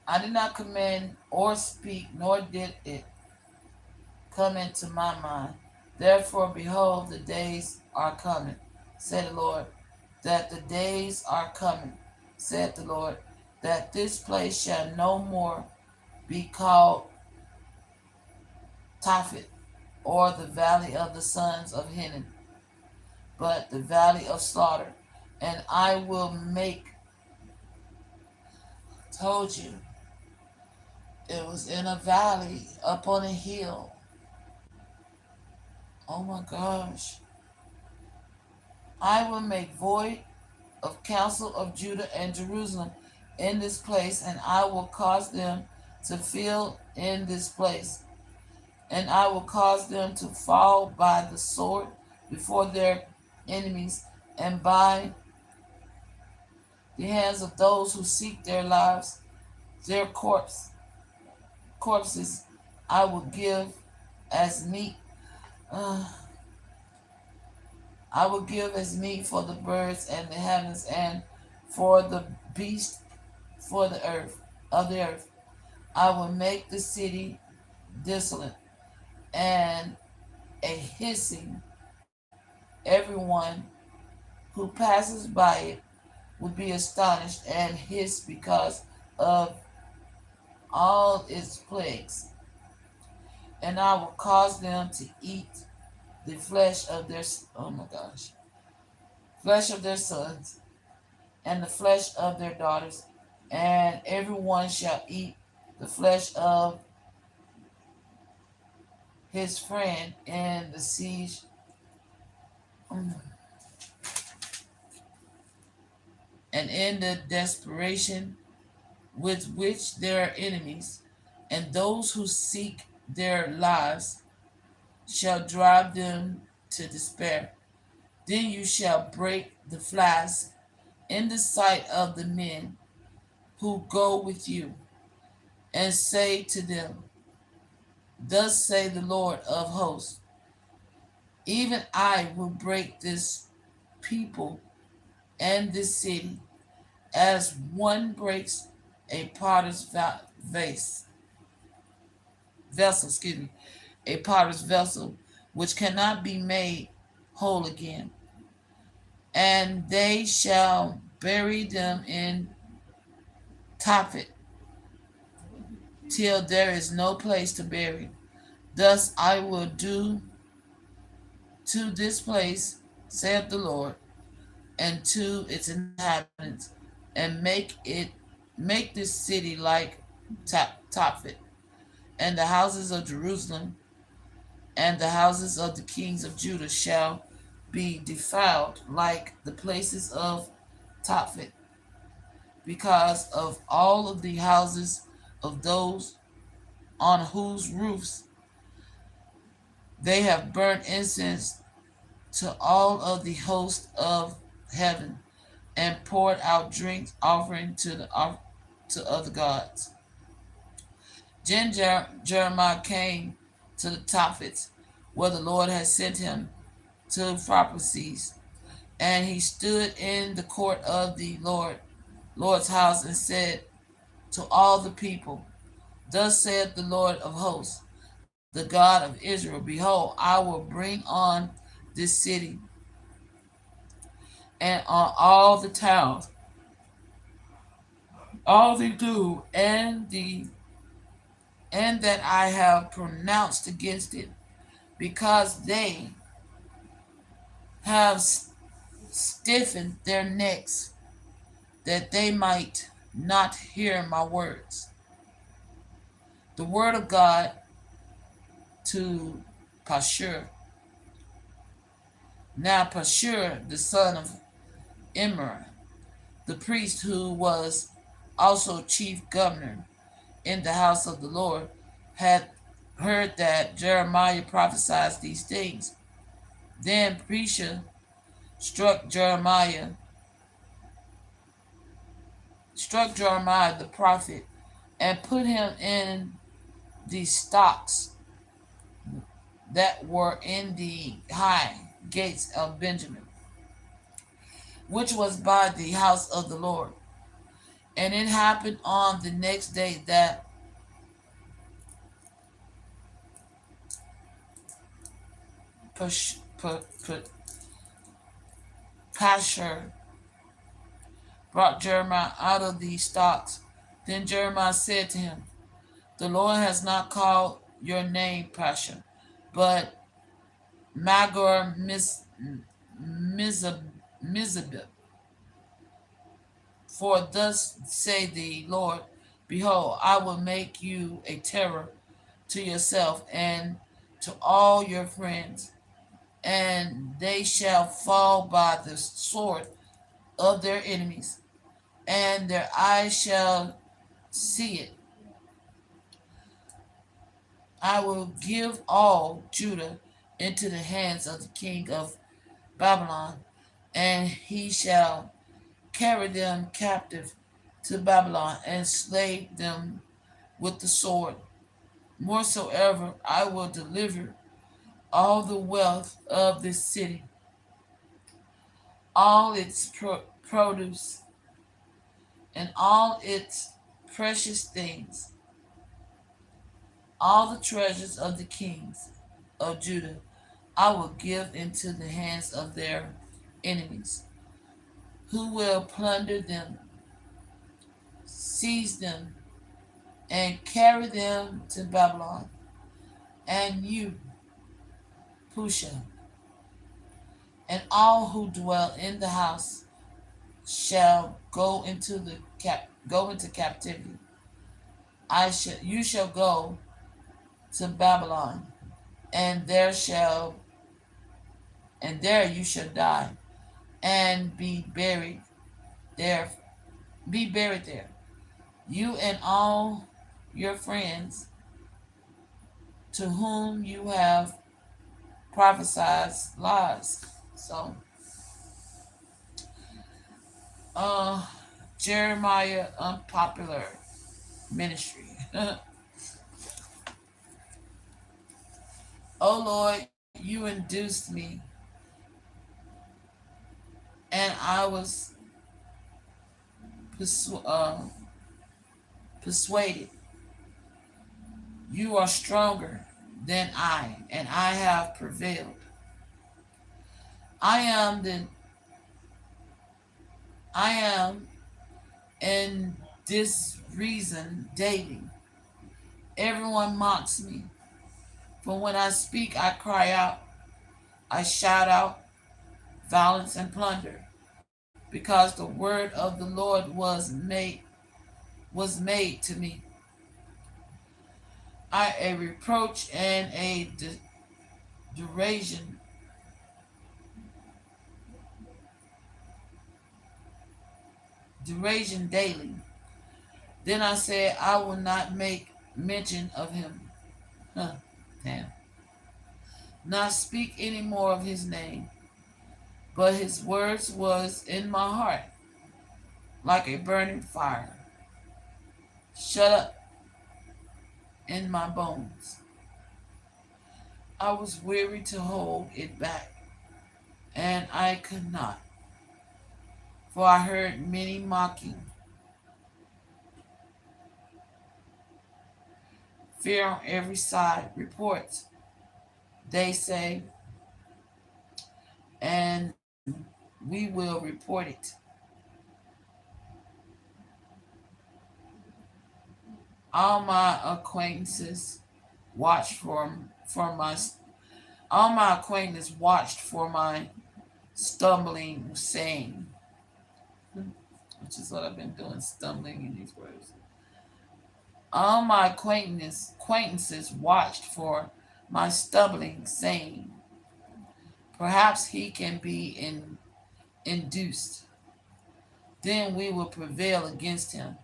I did not command or speak, nor did it come into my mind. Therefore, behold, the days are coming, said the Lord, that the days are coming, said the Lord, that this place shall no more be called Tophet, or the valley of the sons of Hinnom, but the valley of slaughter. And I will make, told you, it was in a valley up on a hill. Oh my gosh. I will make void of counsel of Judah and Jerusalem in this place, and I will cause them to fill in this place, and I will cause them to fall by the sword before their enemies, and by the hands of those who seek their lives, their corpses I will give as meat. I will give as meat for the birds and the heavens, and for the beasts for the earth of the earth. I will make the city desolate and a hissing. Everyone who passes by it will be astonished and hiss because of all its plagues. And I will cause them to eat the flesh of their, oh my gosh, flesh of their sons and the flesh of their daughters, and everyone shall eat the flesh of his friend in the siege. And in the desperation with which their enemies and those who seek their lives shall drive them to despair. Then you shall break the flask in the sight of the men who go with you, and say to them, thus say the Lord of hosts, even I will break this people and this city, as one breaks a potter's vessel, a potter's vessel, which cannot be made whole again. And they shall bury them in Tophet, till there is no place to bury. Thus I will do to this place, saith the Lord, and to its inhabitants, and make this city like Tophet, and the houses of Jerusalem and the houses of the kings of Judah shall be defiled like the places of Tophet, because of all of the houses of those on whose roofs they have burnt incense to all of the host of heaven, and poured out drink offering to the to other gods. Then Jeremiah came to the prophets where the Lord had sent him to prophecies, and he stood in the court of the Lord's house and said to all the people, thus saith the Lord of hosts, the God of Israel, behold, I will bring on this city and on all the towns, all the doom and that I have pronounced against it, because they have stiffened their necks, that they might not hear my words. The word of God to Pashur. Now Pashur, the son of Immer, the priest who was also chief governor in the house of the Lord, had heard that Jeremiah prophesied these things. Then Prisha struck Jeremiah the prophet, and put him in the stocks that were in the high gates of Benjamin, which was by the house of the Lord. And it happened on the next day that Pashur brought Jeremiah out of the stocks. Then Jeremiah said to him, the Lord has not called your name Pashur, but Magor Mizabib. For thus say the Lord, behold, I will make you a terror to yourself and to all your friends, and they shall fall by the sword of their enemies, and their eyes shall see it. I will give all Judah into the hands of the king of Babylon, and he shall carry them captive to Babylon and slay them with the sword. Moreover, I will deliver all the wealth of this city, all its produce, and all its precious things, all the treasures of the kings of Judah, I will give into the hands of their enemies, who will plunder them, seize them, and carry them to Babylon. And you, Pusha, and all who dwell in the house shall go into captivity. You shall go to Babylon, and there you shall die, and be buried there. Be buried there, you and all your friends to whom you have prophesied lies. So, Jeremiah unpopular ministry. Oh Lord, you induced me, and I was persuaded. You are stronger than I, and I have prevailed. I am the I am in this reason daily. Everyone mocks me. For when I speak, I cry out, I shout out violence and plunder, because the word of the Lord was made to me. A reproach and a derision, derision daily. Then I said, I will not make mention of him. Huh, damn. Not speak any more of his name. But his words was in my heart like a burning fire. shut up in my bones. I was weary to hold it back, and I could not, for I heard many mocking. Fear on every side, reports, they say, and we will report it. All my acquaintances watched for my all my acquaintances watched for my stumbling, saying, which is what I've been doing, stumbling in these words. All my acquaintances watched for my stumbling, saying, perhaps he can be induced. Then we will prevail against him,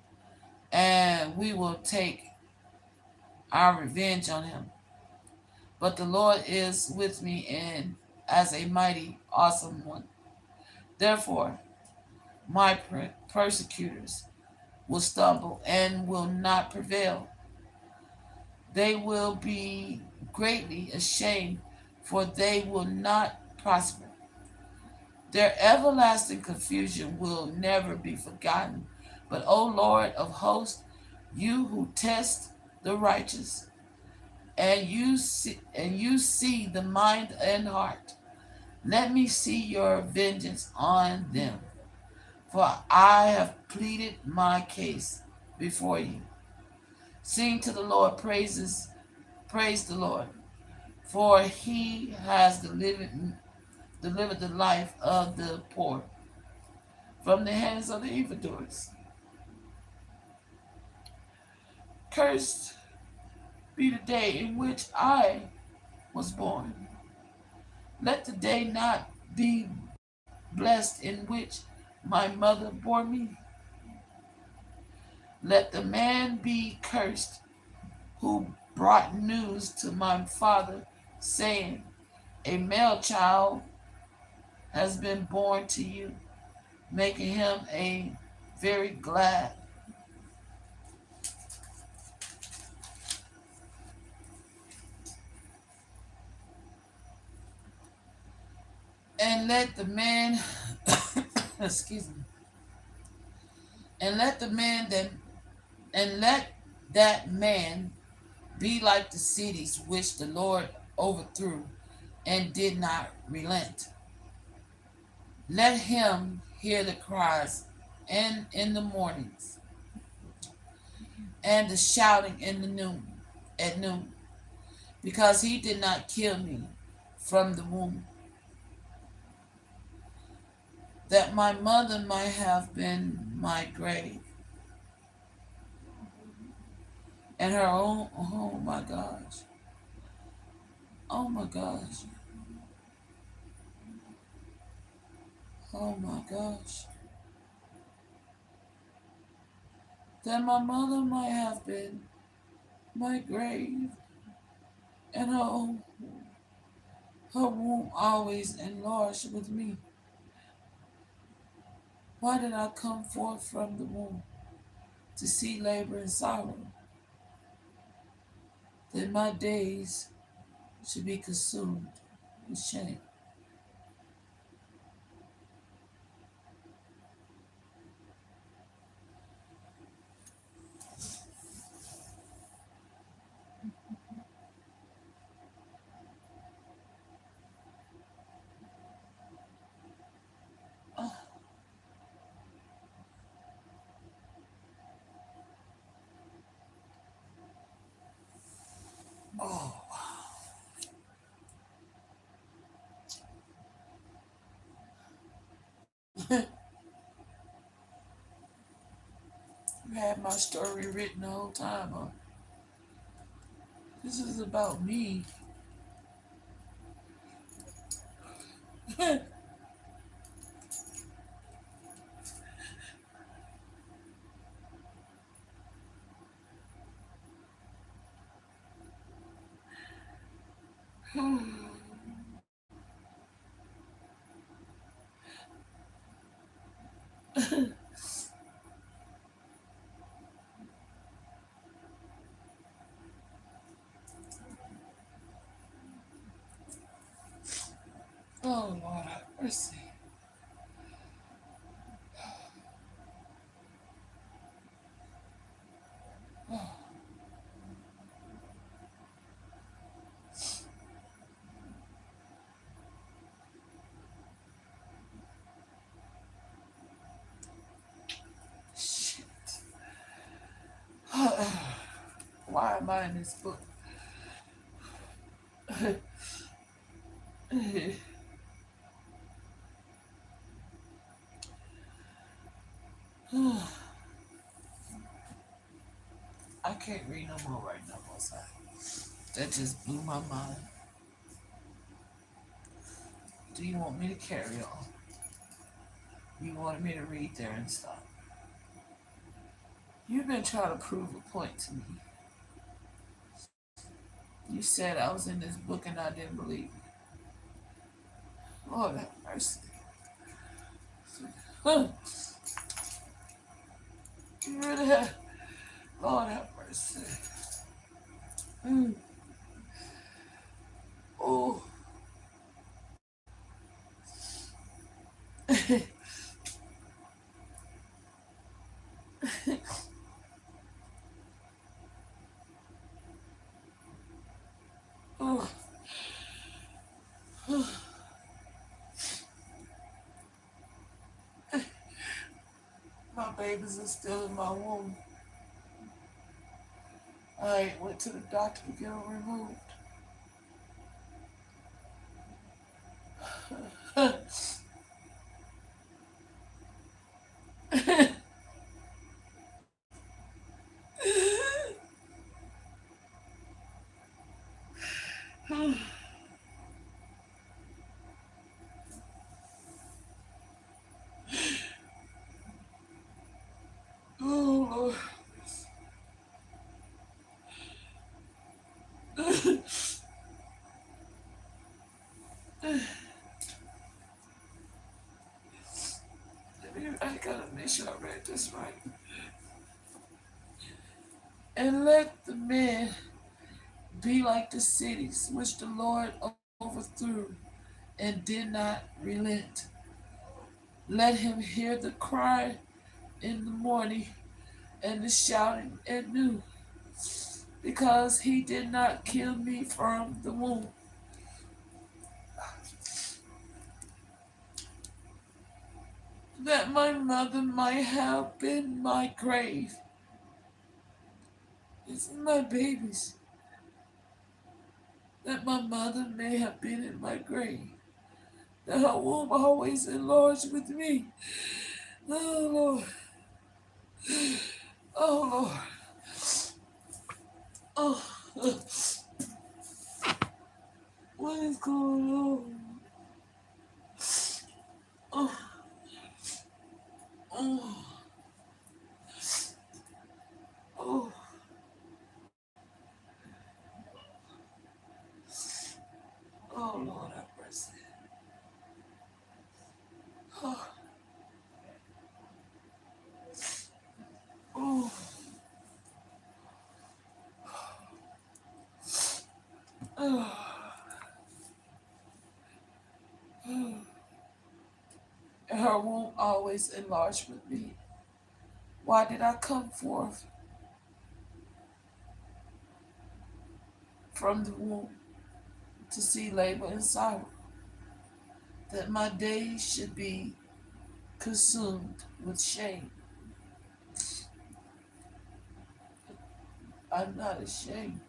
and we will take our revenge on him. But the Lord is with me and as a mighty, awesome one. Therefore, my persecutors will stumble and will not prevail. They will be greatly ashamed, for they will not prosper. Their everlasting confusion will never be forgotten. But, O Lord of hosts, you who test the righteous, and you see the mind and heart, let me see your vengeance on them, for I have pleaded my case before you. Sing to the Lord praises, praise the Lord, for he has delivered the life of the poor from the hands of the evildoers. Cursed be the day in which I was born. Let the day not be blessed in which my mother bore me. Let the man be cursed who brought news to my father, saying, a male child has been born to you, making him a very glad. And let the man, excuse me, and let the man that, and let that man be like the cities which the Lord overthrew and did not relent. Let him hear the cries and in the mornings, and the shouting in the noon at noon, because he did not kill me from the womb, that my mother might have been my grave, and her own. Oh my gosh, oh my gosh, oh my gosh, that my mother might have been my grave, and her womb always enlarged with me. Why did I come forth from the womb to see labor and sorrow, that my days should be consumed with shame? Oh, oh. I had my story written the whole time. This is about me. mercy. Oh, shit. Why am I in this book? I can't read no more right now, Mozart. That just blew my mind. Do you want me to carry on? You wanted me to read there and stop. You've been trying to prove a point to me. You said I was in this book and I didn't believe you. Lord have mercy. Huh. You really have. Lord have mercy. Mm. Oh. Oh. My babies are still in my womb. I went to the doctor to get them removed. Oh, Lord. I gotta make sure I read this right. And let the men be like the cities which the Lord overthrew and did not relent. Let him hear the cry in the morning and the shouting at noon, because he did not kill me from the womb. That my mother might have been my grave. It's my babies. That my mother may have been in my grave. That her womb always enlarged with me. Oh Lord. Oh Lord. Oh, what is going on? Oh, oh, oh, oh Lord have mercy. Oh, oh, oh, oh. And her womb always enlarged with me. Why did I come forth from the womb to see labor and sorrow? That my days should be consumed with shame. I'm not ashamed.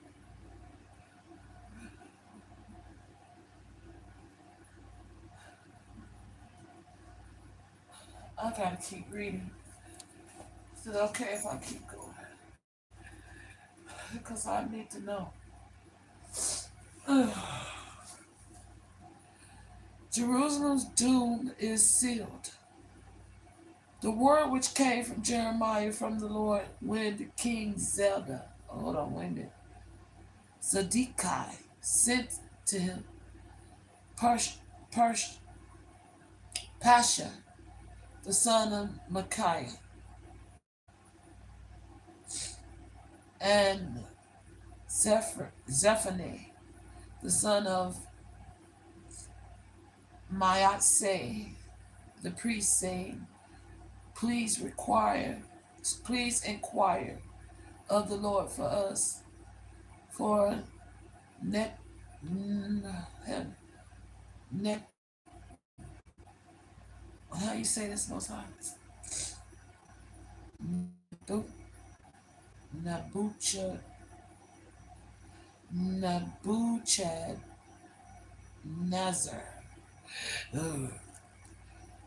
I gotta keep reading. Is it okay if I keep going? Because I need to know. Jerusalem's doom is sealed. The word which came from Jeremiah from the Lord when the king Zelda, hold on, wait a minute, Zedekiah sent to him Persh, Pasha, the son of Micaiah, and Zephaniah, the son of Mayat say, the priest saying, please inquire of the Lord for us, for net, net, how you say this most times? Nabuchad, Nabuchad, Nazar,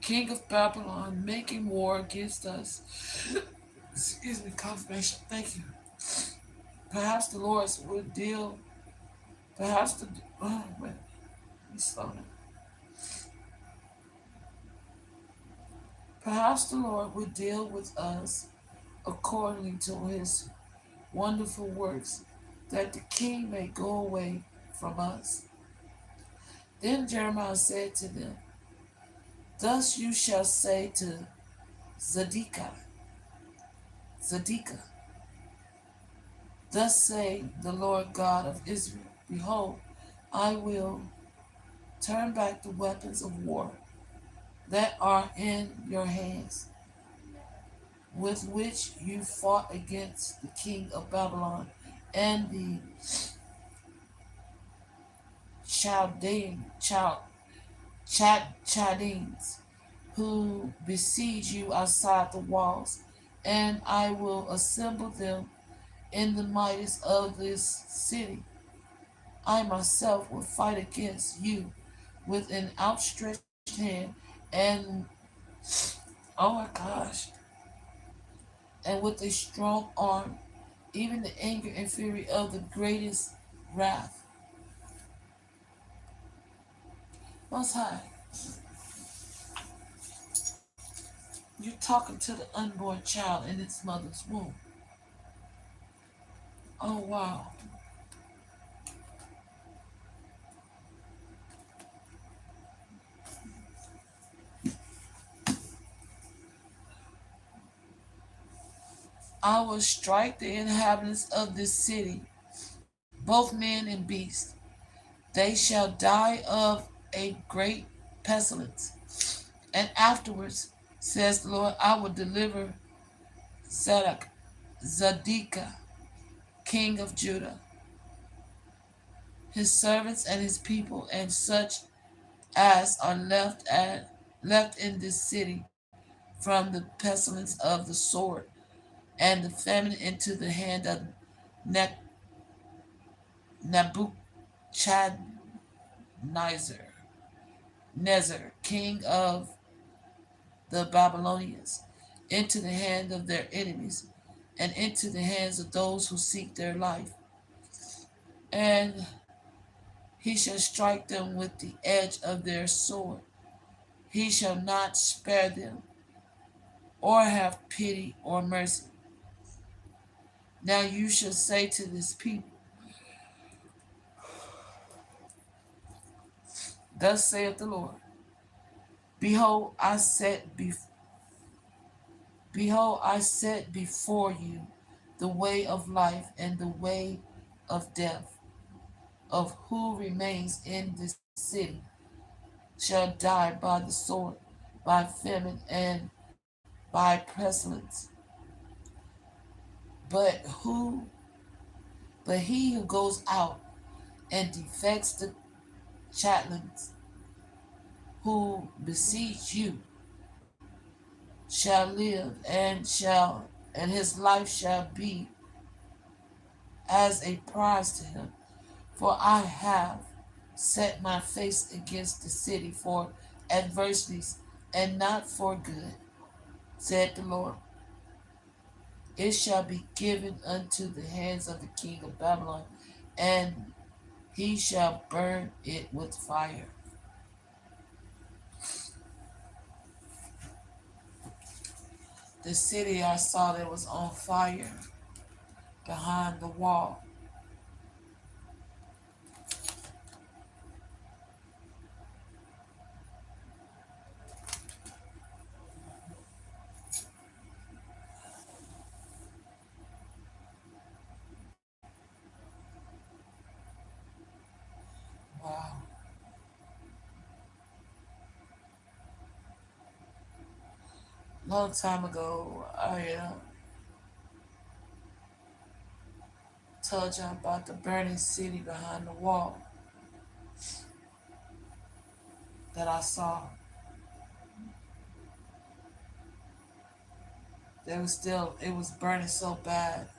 king of Babylon, making war against us. Excuse me, confirmation. Thank you. Perhaps the Lord would deal. Perhaps the wait, let me slow down. Perhaps the Lord would deal with us according to His wonderful works, that the king may go away from us. Then Jeremiah said to them, thus you shall say to Zedekiah, thus say the Lord God of Israel, behold, I will turn back the weapons of war that are in your hands, with which you fought against the king of Babylon and the Chaldeans, who besiege you outside the walls, and I will assemble them in the mightiest of this city. I myself will fight against you with an outstretched hand and, oh my gosh, and with a strong arm, even the anger and fury of the greatest wrath. Most High, you're talking to the unborn child in its mother's womb. Oh wow. I will strike the inhabitants of this city, both men and beasts. They shall die of a great pestilence. And afterwards, says the Lord, I will deliver Zedekiah, king of Judah, his servants and his people, and such as are left in this city from the pestilence of the sword and the famine into the hand of Nebuchadnezzar, king of the Babylonians, into the hand of their enemies, and into the hands of those who seek their life. And he shall strike them with the edge of their sword. He shall not spare them, or have pity or mercy. Now you shall say to this people, thus saith the Lord, behold, I set before you the way of life and the way of death. Of who remains in this city shall die by the sword, by famine, and by pestilence. But he who goes out and defects the chatlings who besiege you shall live, and his life shall be as a prize to him. For I have set my face against the city for adversities and not for good, said the Lord. It shall be given unto the hands of the king of Babylon, and he shall burn it with fire. The city I saw that was on fire behind the wall. Wow. long time ago, I told you about the burning city behind the wall that I saw. It was burning so bad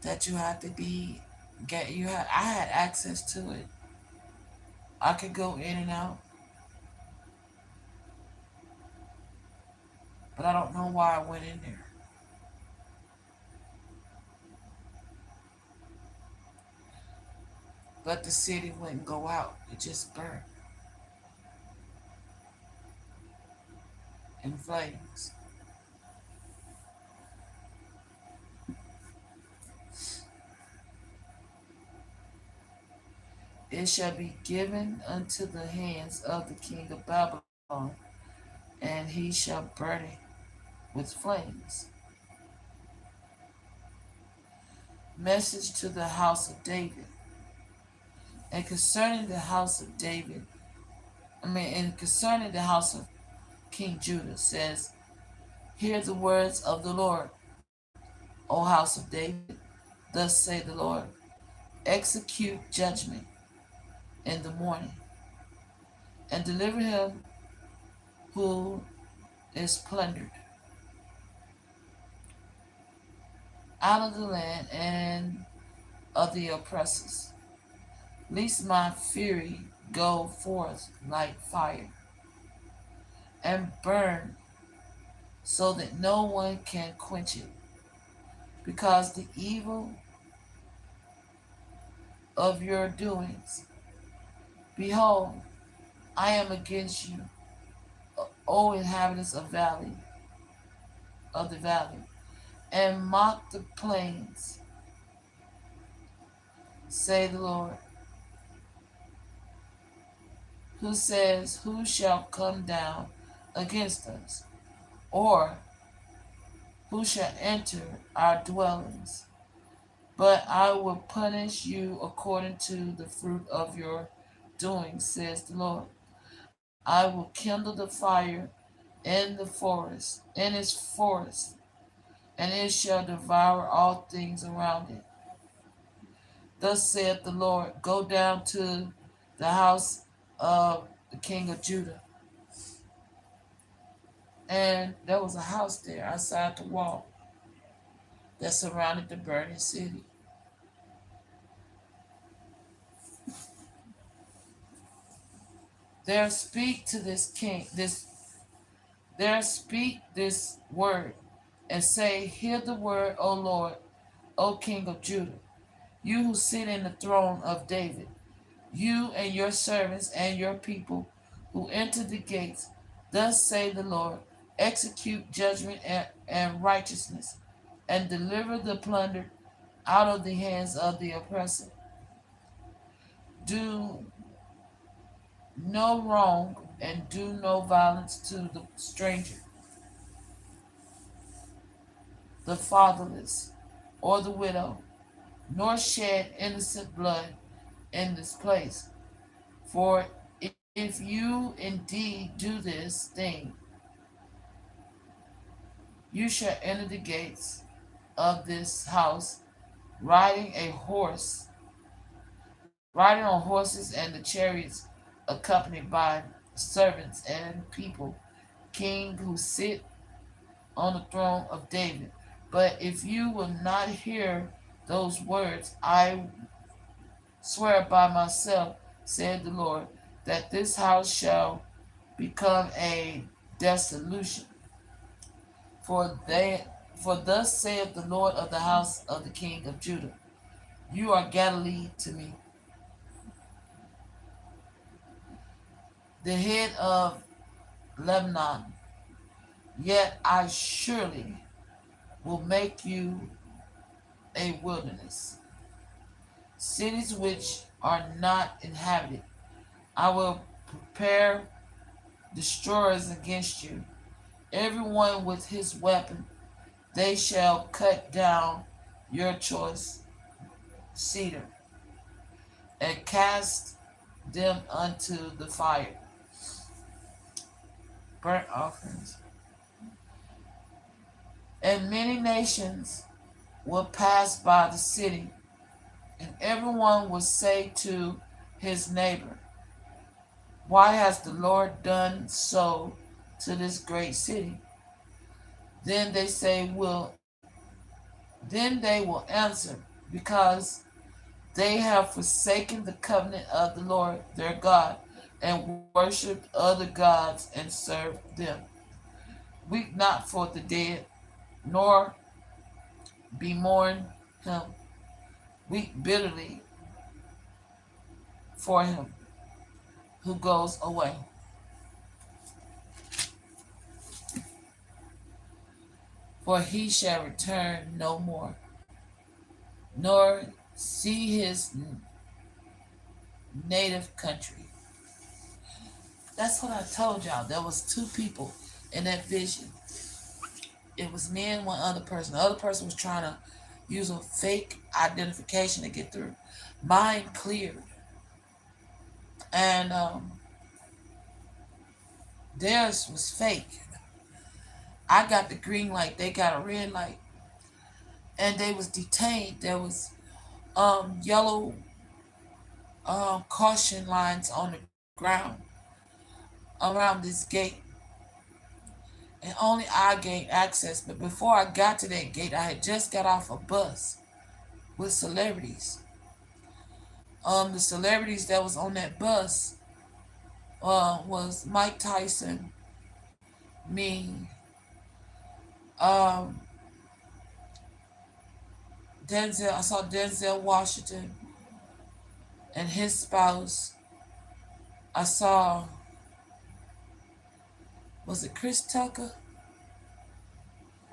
that you had to I had access to it. I could go in and out, but I don't know why I went in there. But the city wouldn't go out. It just burned in flames. It shall be given unto the hands of the king of Babylon, and he shall burn it with flames. Message to the house of David. And concerning the house of David, and concerning the house of King Judah says, hear the words of the Lord, O house of David. Thus say the Lord, execute judgment in the morning, and deliver him who is plundered out of the land and of the oppressors. Lest my fury go forth like fire, and burn so that no one can quench it. Because the evil of your doings, behold, I am against you, O inhabitants of the valley, and mock the plains, say the Lord, who says, who shall come down against us, or who shall enter our dwellings? But I will punish you according to the fruit of your doings, says the Lord. I will kindle the fire in its forest, and it shall devour all things around it. Thus saith the Lord, go down to the house of the king of Judah. And there was a house there outside the wall that surrounded the burning city. There speak to this king, there speak this word, and say, hear the word, O Lord, O King of Judah, you who sit in the throne of David, you and your servants and your people who enter the gates. Thus say the Lord, execute judgment and righteousness, and deliver the plundered out of the hands of the oppressor. Do no wrong and do no violence to the stranger, the fatherless, or the widow, nor shed innocent blood in this place. For if you indeed do this thing, you shall enter the gates of this house riding on horses and the chariots accompanied by servants and people, king who sit on the throne of David. But if you will not hear those words, I swear by myself, said the Lord, that this house shall become a desolation. For thus saith the Lord of the house of the king of Judah, you are Galilee to me, the head of Lebanon, yet I surely will make you a wilderness. Cities which are not inhabited, I will prepare destroyers against you, everyone with his weapon. They shall cut down your choice cedar and cast them unto the fire. Burnt offerings. And many nations will pass by the city, and everyone will say to his neighbor, why has the Lord done so to this great city? Then they will answer, because they have forsaken the covenant of the Lord their God, and worshipped other gods and served them. Weep not for the dead, nor bemourn him. Weep bitterly for him who goes away. For he shall return no more, nor see his native country. That's what I told y'all. There was two people in that vision. It was me and one other person. The other person was trying to use a fake identification to get through. Mine cleared. And theirs was fake. I got the green light. They got a red light. And they was detained. There was yellow caution lines on the ground around this gate. And only I gained access. But before I got to that gate, I had just got off a bus with celebrities. The celebrities that was on that bus was Mike Tyson, me, um, Denzel. I saw Denzel Washington and his spouse. I saw, was it Chris Tucker?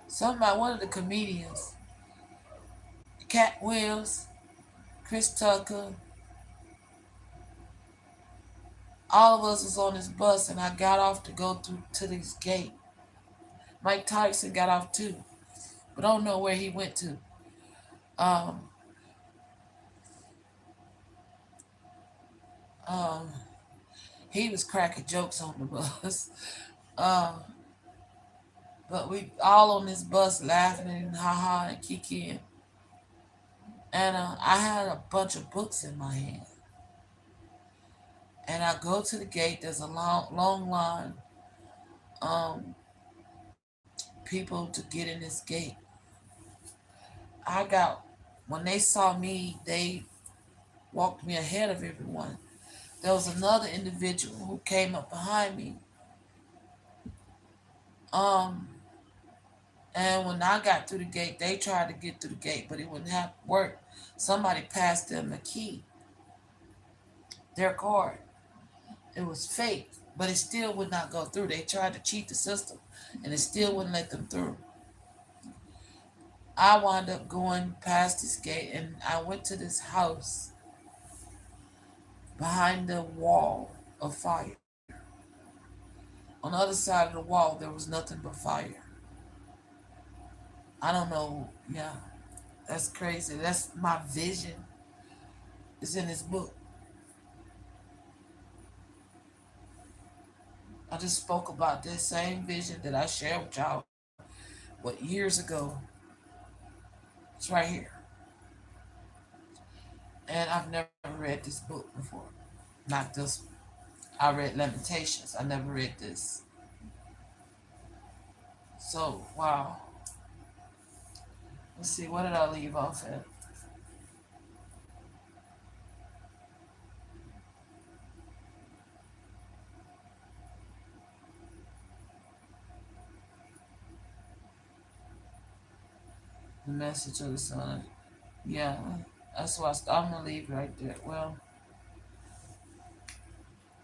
Somebody, one of the comedians. Cat Williams, Chris Tucker. All of us was on this bus, and I got off to go through to this gate. Mike Tyson got off too, but I don't know where he went to. Um, um, he was cracking jokes on the bus. Um, but we all on this bus laughing and ha and kicking. And I had a bunch of books in my hand. And I go to the gate. There's a long line, um, people to get in this gate. I got, when they saw me, they walked me ahead of everyone. There was another individual who came up behind me. Um, and when I got through the gate, they tried to get through the gate, but it wouldn't have work. Somebody passed them the key, their card. It was fake, but it still would not go through. They tried to cheat the system, and it still wouldn't let them through. I wound up going past this gate, and I went to this house behind the wall of fire. On the other side of the wall, there was nothing but fire. I don't know. Yeah, that's crazy. That's my vision. It's in this book. I just spoke about this same vision that I shared with y'all, years ago. It's right here. And I've never read this book before. Not this one. I read Lamentations. I never read this. So, wow. Let's see, what did I leave off at? The message of the son. Yeah, that's why I'm going to leave right there. Well,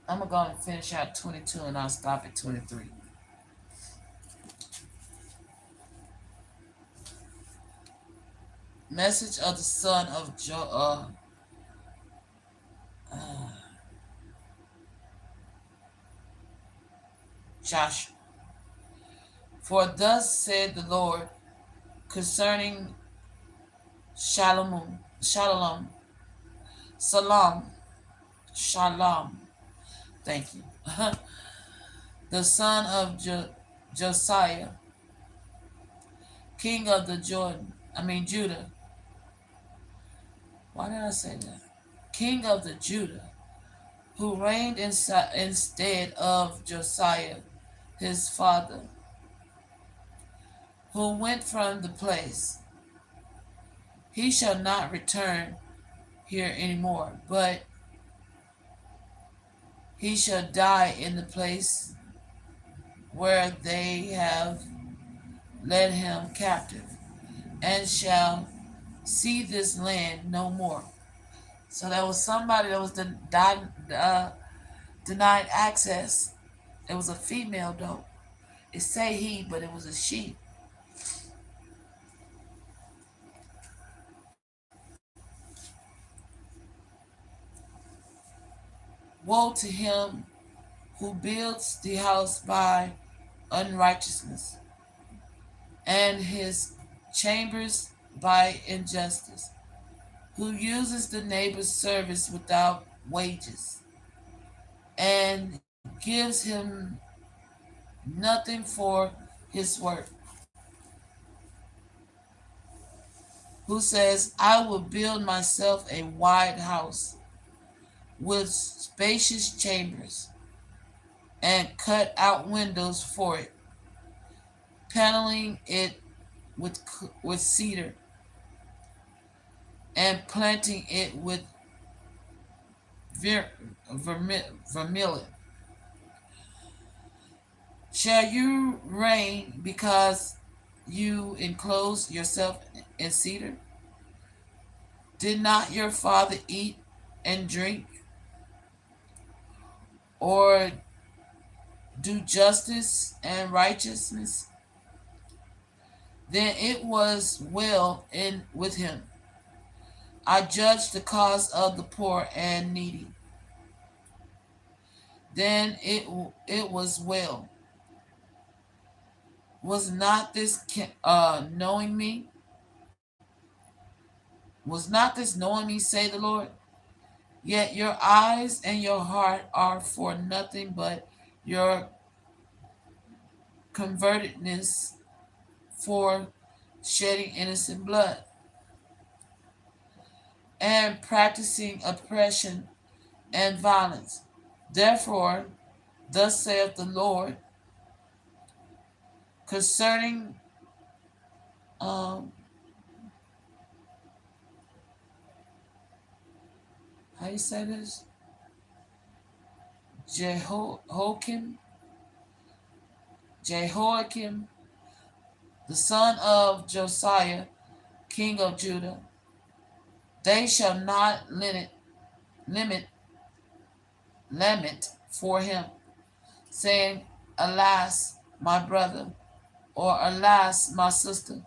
I'm going to go and finish out 22 and I'll stop at 23. Message of the son of Joshua. For thus said the Lord concerning Shalom, Salam, Shalom, thank you, the son of Josiah, king of the Judah. Why did I say that? King of the Judah, who reigned instead of Josiah, his father, who went from the place. He shall not return here anymore, but he shall die in the place where they have led him captive, and shall see this land no more. So there was somebody that was denied access. It was a female though. It say he, but it was a she. Woe to him who builds the house by unrighteousness, and his chambers by injustice, who uses the neighbor's service without wages, and gives him nothing for his work, who says, I will build myself a wide house with spacious chambers, and cut out windows for it, paneling it with cedar, and planting it with vermilion. Shall you reign because you enclose yourself in cedar? Did not your father eat and drink, or do justice and righteousness? Then it was well in with him. I judged the cause of the poor and needy. Then it was well. Was not this knowing me? Was not this knowing me, say the Lord? Yet your eyes and your heart are for nothing but your convertedness for shedding innocent blood, and practicing oppression and violence. Therefore, thus saith the Lord concerning how you say this? Jehoiakim, the son of Josiah, king of Judah. They shall not limit lament for him, saying, Alas, my brother, or Alas, my sister.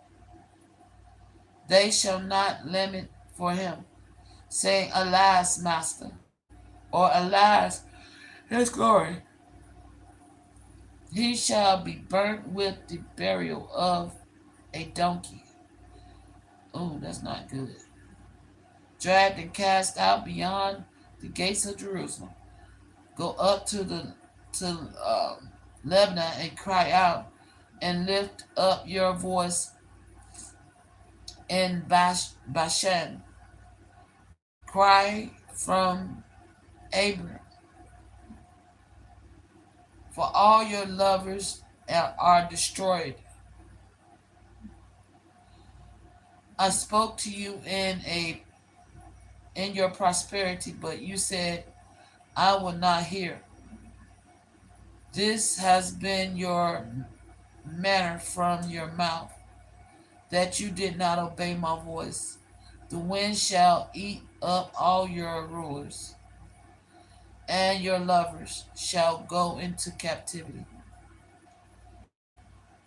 They shall not lament for him, saying, Alas, master, or Alas, his glory. He shall be burnt with the burial of a donkey. Oh, that's not good. Dragged and cast out beyond the gates of Jerusalem. Go up to Lebanon and cry out, and lift up your voice in Bashan. Cry from Abram, for all your lovers are destroyed. I spoke to you in your prosperity, but you said, I will not hear. This has been your manner from your mouth, that you did not obey my voice. The wind shall eat up all your rulers, and your lovers shall go into captivity.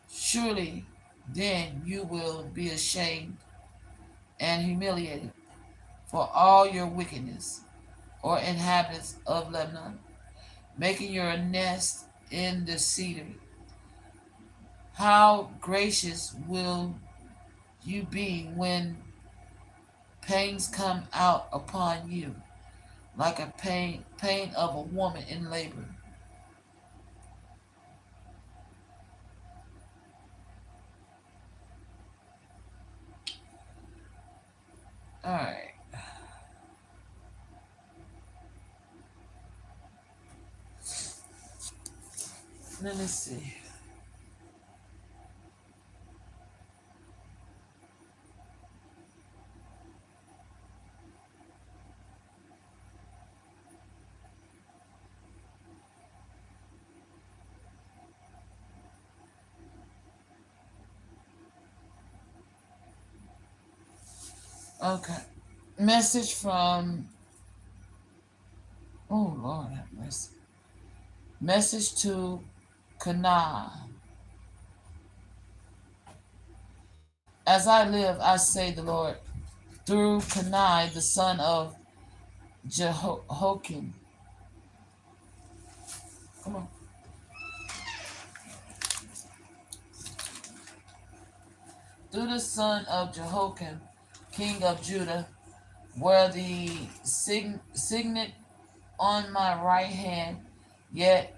Surely then you will be ashamed and humiliated for all your wickedness, or inhabitants of Lebanon, making your nest in the cedar. How gracious will you be when pains come out upon you, like a pain of a woman in labor. All right. Let me see. Okay. Message from, oh Lord have mercy. Message to Kana. As I live, I say the Lord, through Kanai, the son of Jehoiakim. Come on. Through the son of Jehoiakim, king of Judah, were the signet on my right hand, yet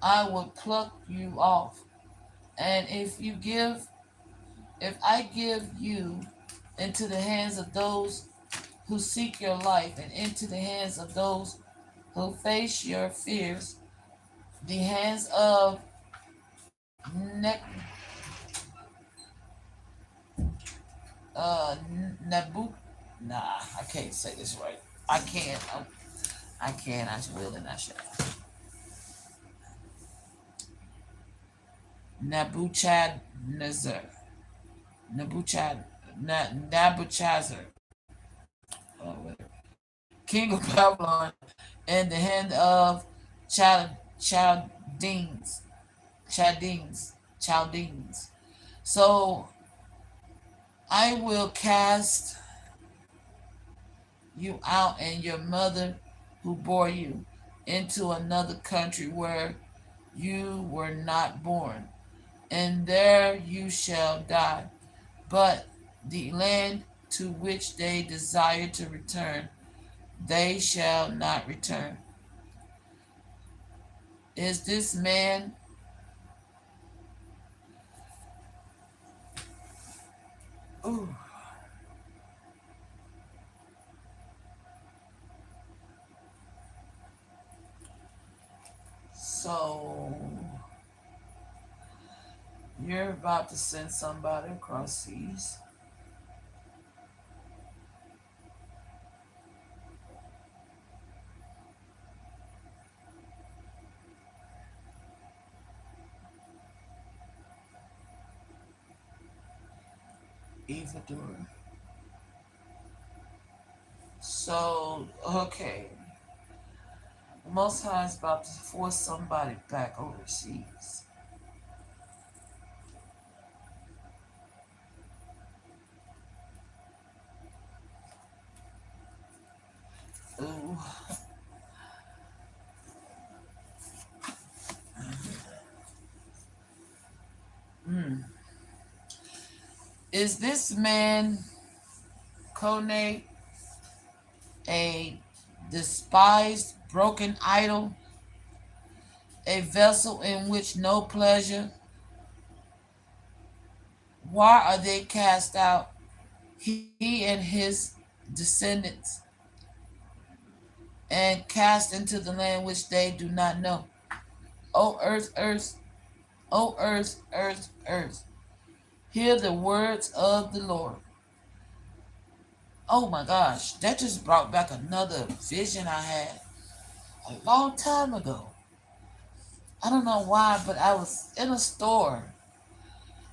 I would pluck you off. And if I give you into the hands of those who seek your life, and into the hands of those who face your fears, the hands of ne- Nabu. Nah, I can't say this right. I can't. I can't. I will and I shall. Nebuchadnezzar. Nebuchadnezzar. King of Babylon, in the hand of Chaldeans. Chaldeans. So I will cast you out and your mother who bore you into another country where you were not born, and there you shall die. But the land to which they desire to return, they shall not return. Is this man? Ooh. So you're about to send somebody across seas. Evildoer. So, okay. The Most High is about to force somebody back overseas. Ooh. Mm. Is this man, Kone, a despised, broken idol, a vessel in which no pleasure? Why are they cast out, he and his descendants, and cast into the land which they do not know? O earth, earth, O earth, earth, earth, hear the words of the Lord. Oh my gosh, that just brought back another vision I had a long time ago. I don't know why, but I was in a store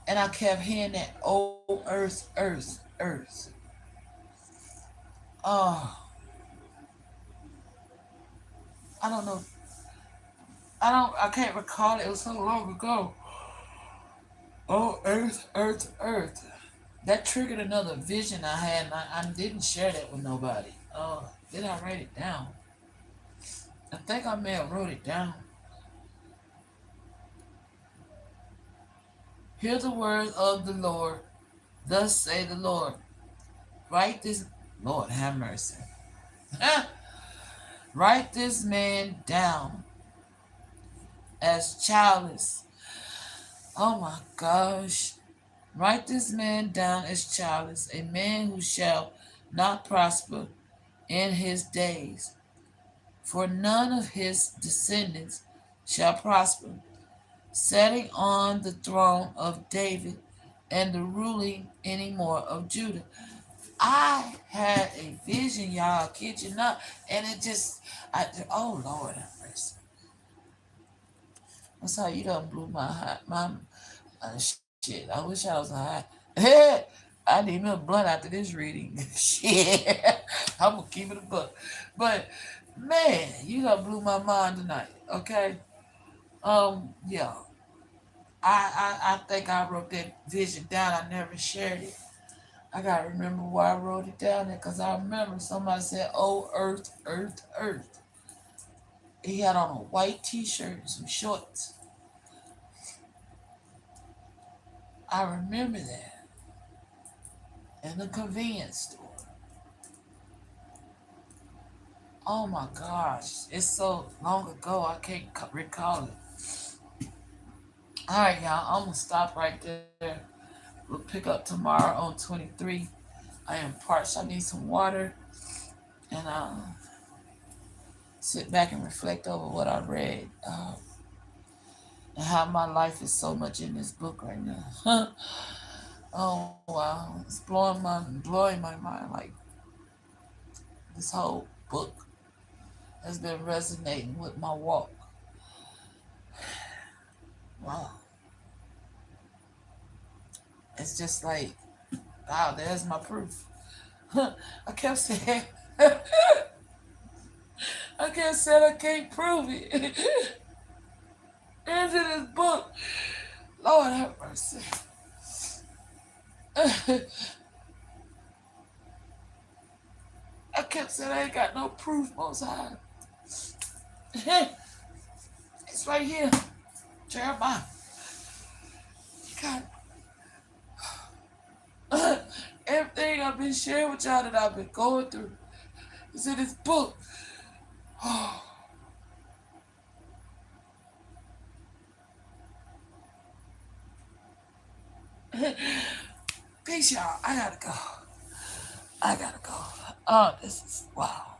and I kept hearing that, oh earth, earth, earth. Oh, I don't know. I can't recall it. It was so long ago. Oh earth, earth, earth. That triggered another vision I had, and I didn't share that with nobody. Oh, did I write it down? I think I may have wrote it down. Hear the word of the Lord. Thus say the Lord. Write this. Lord have mercy. Write this man down as childless. Oh my gosh. Write this man down as childless, a man who shall not prosper in his days, for none of his descendants shall prosper, setting on the throne of David and the ruling anymore of Judah. I had a vision, y'all, kid you not, and it just, oh Lord have mercy. That's how you done blew my shit. I wish I was high. I need me a blunt after this reading. Shit, I'm gonna keep it a book. But man, you done blew my mind tonight. Okay, yeah. I think I wrote that vision down. I never shared it. I gotta remember why I wrote it down there because I remember somebody said, "Oh, Earth, Earth, Earth." He had on a white T-shirt and some shorts. I remember that in the convenience store. Oh my gosh, it's so long ago I can't recall it. All right, y'all, I'm gonna stop right there. We'll pick up tomorrow on 23. I am parched. I need some water, and sit back and reflect over what I read, and how my life is so much in this book right now. Oh wow, it's blowing my mind. Like this whole book has been resonating with my walk. Wow, it's just like wow, there's my proof. I kept saying, I kept saying I can't prove it. There's in this book. Lord have mercy. I kept saying I ain't got no proof, Most High. It's right here, Jeremiah. God, everything I've been sharing with y'all that I've been going through is in this book. Peace, y'all. I gotta go. Oh, this is wow.